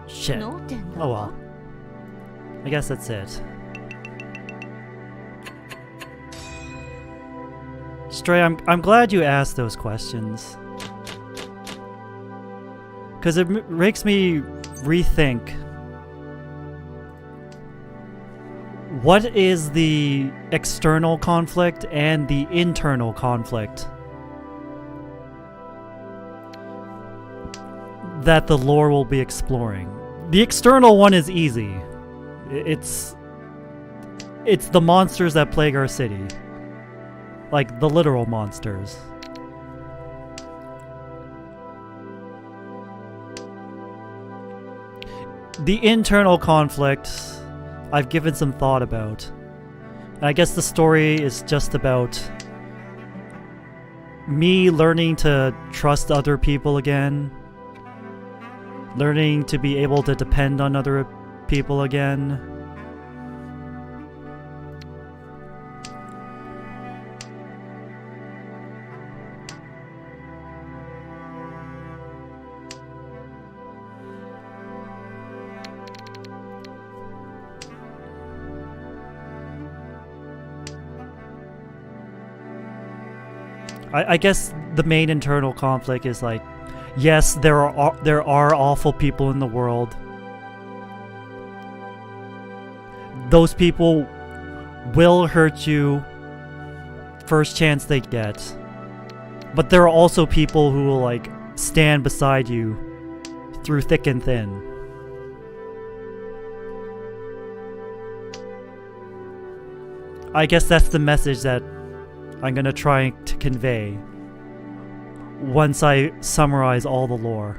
[SPEAKER 1] Shit. Oh well. I guess that's it. Stray, I'm glad you asked those questions. Because it makes me rethink. What is the external conflict and the internal conflict that the lore will be exploring? The external one is easy. It's the monsters that plague our city. Like, the literal monsters. The internal conflict, I've given some thought about. And I guess the story is just about me learning to trust other people again. Learning to be able to depend on other people again. I guess the main internal conflict is like, yes, there are awful people in the world. Those people will hurt you first chance they get. But there are also people who will like stand beside you through thick and thin. I guess that's the message that I'm gonna try to convey once I summarize all the lore.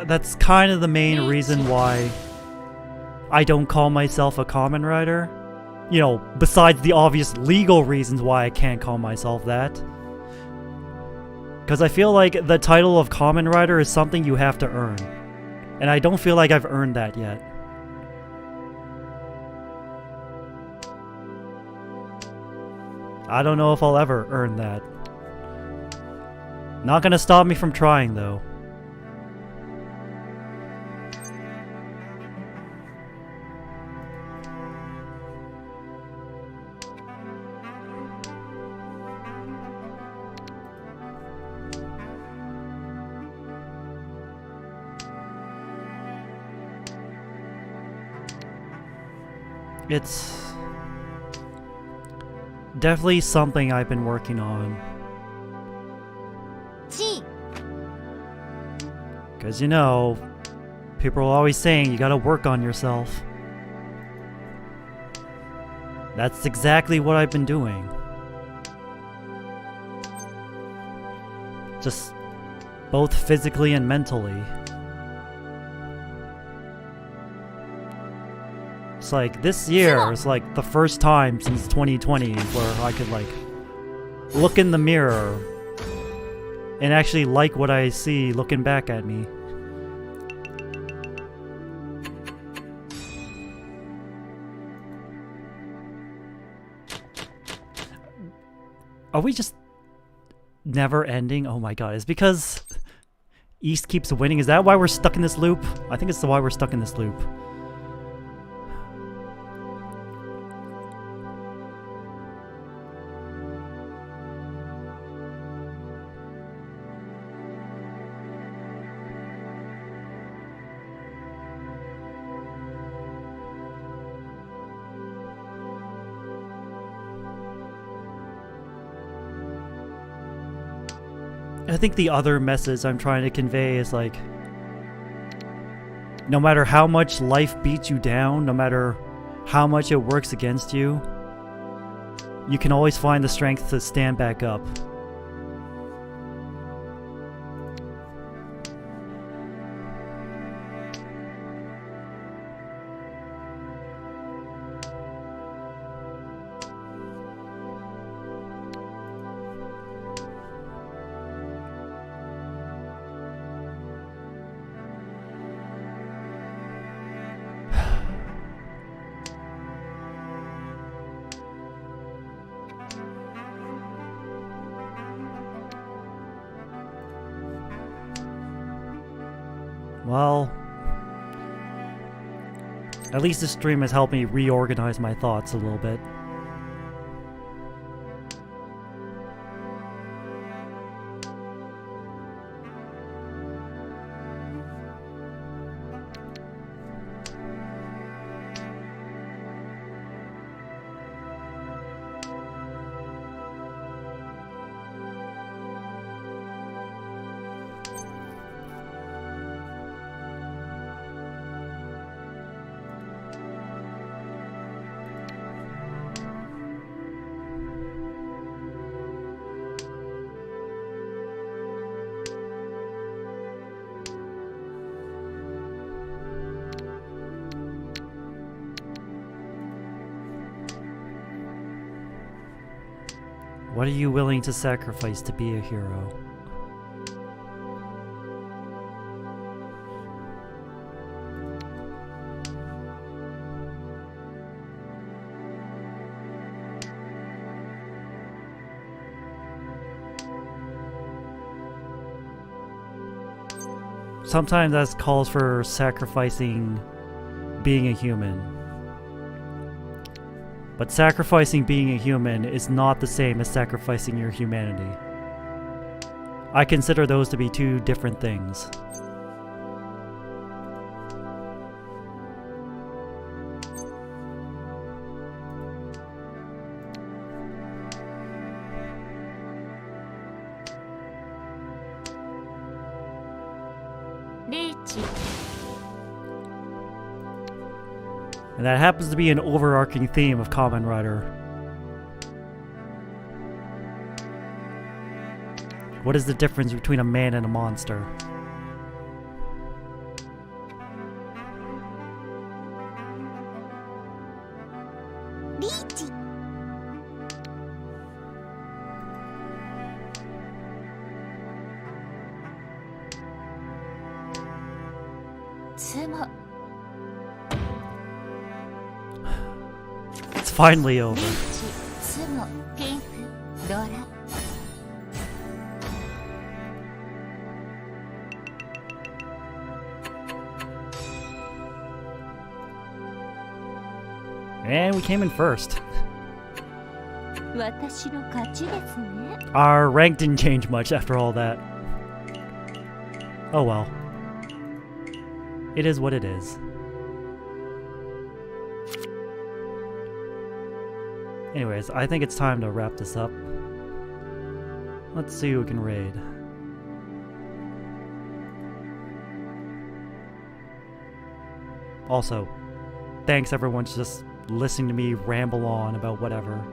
[SPEAKER 1] That's kind of the main reason why I don't call myself a common writer. You know, besides the obvious legal reasons why I can't call myself that. Because I feel like the title of common writer is something you have to earn. And I don't feel like I've earned that yet. I don't know if I'll ever earn that. Not gonna stop me from trying, though. It's definitely something I've been working on. Because, you know, people are always saying you gotta work on yourself. That's exactly what I've been doing. Just both physically and mentally. It's like this year is like the first time since 2020 where I could like look in the mirror and actually like what I see looking back at me. Are we just never ending? Oh my god, it's because East keeps winning. Is that why we're stuck in this loop? I think it's why we're stuck in this loop. I think the other message I'm trying to convey is like, no matter how much life beats you down, no matter how much it works against you, you can always find the strength to stand back up. Well, at least this stream has helped me reorganize my thoughts a little bit. What are you willing to sacrifice to be a hero? Sometimes that calls for sacrificing being a human. But sacrificing being a human is not the same as sacrificing your humanity. I consider those to be two different things. And that happens to be an overarching theme of Kamen Rider. What is the difference between a man and a monster? It's finally over. And we came in first. Our rank didn't change much after all that. Oh well. It is what it is. Anyways, I think it's time to wrap this up. Let's see who we can raid. Also, thanks everyone for just listening to me ramble on about whatever.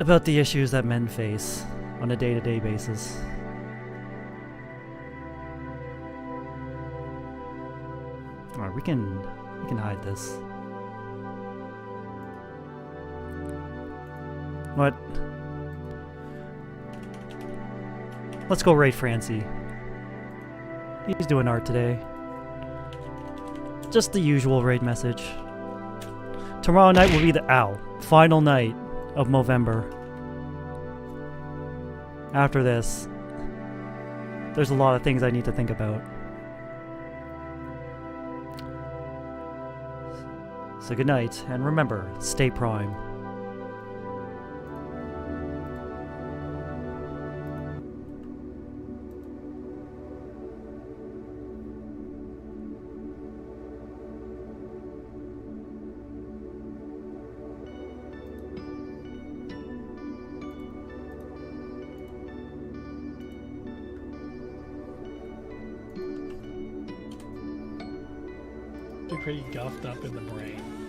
[SPEAKER 1] About the issues that men face on a day-to-day basis. Alright, we can hide this. What? Let's go raid Francie. He's doing art today. Just the usual raid message. Tomorrow night will be the final night of Movember. After this, there's a lot of things I need to think about. So good night, and remember, stay prime.
[SPEAKER 4] They're pretty guffed up in the brain.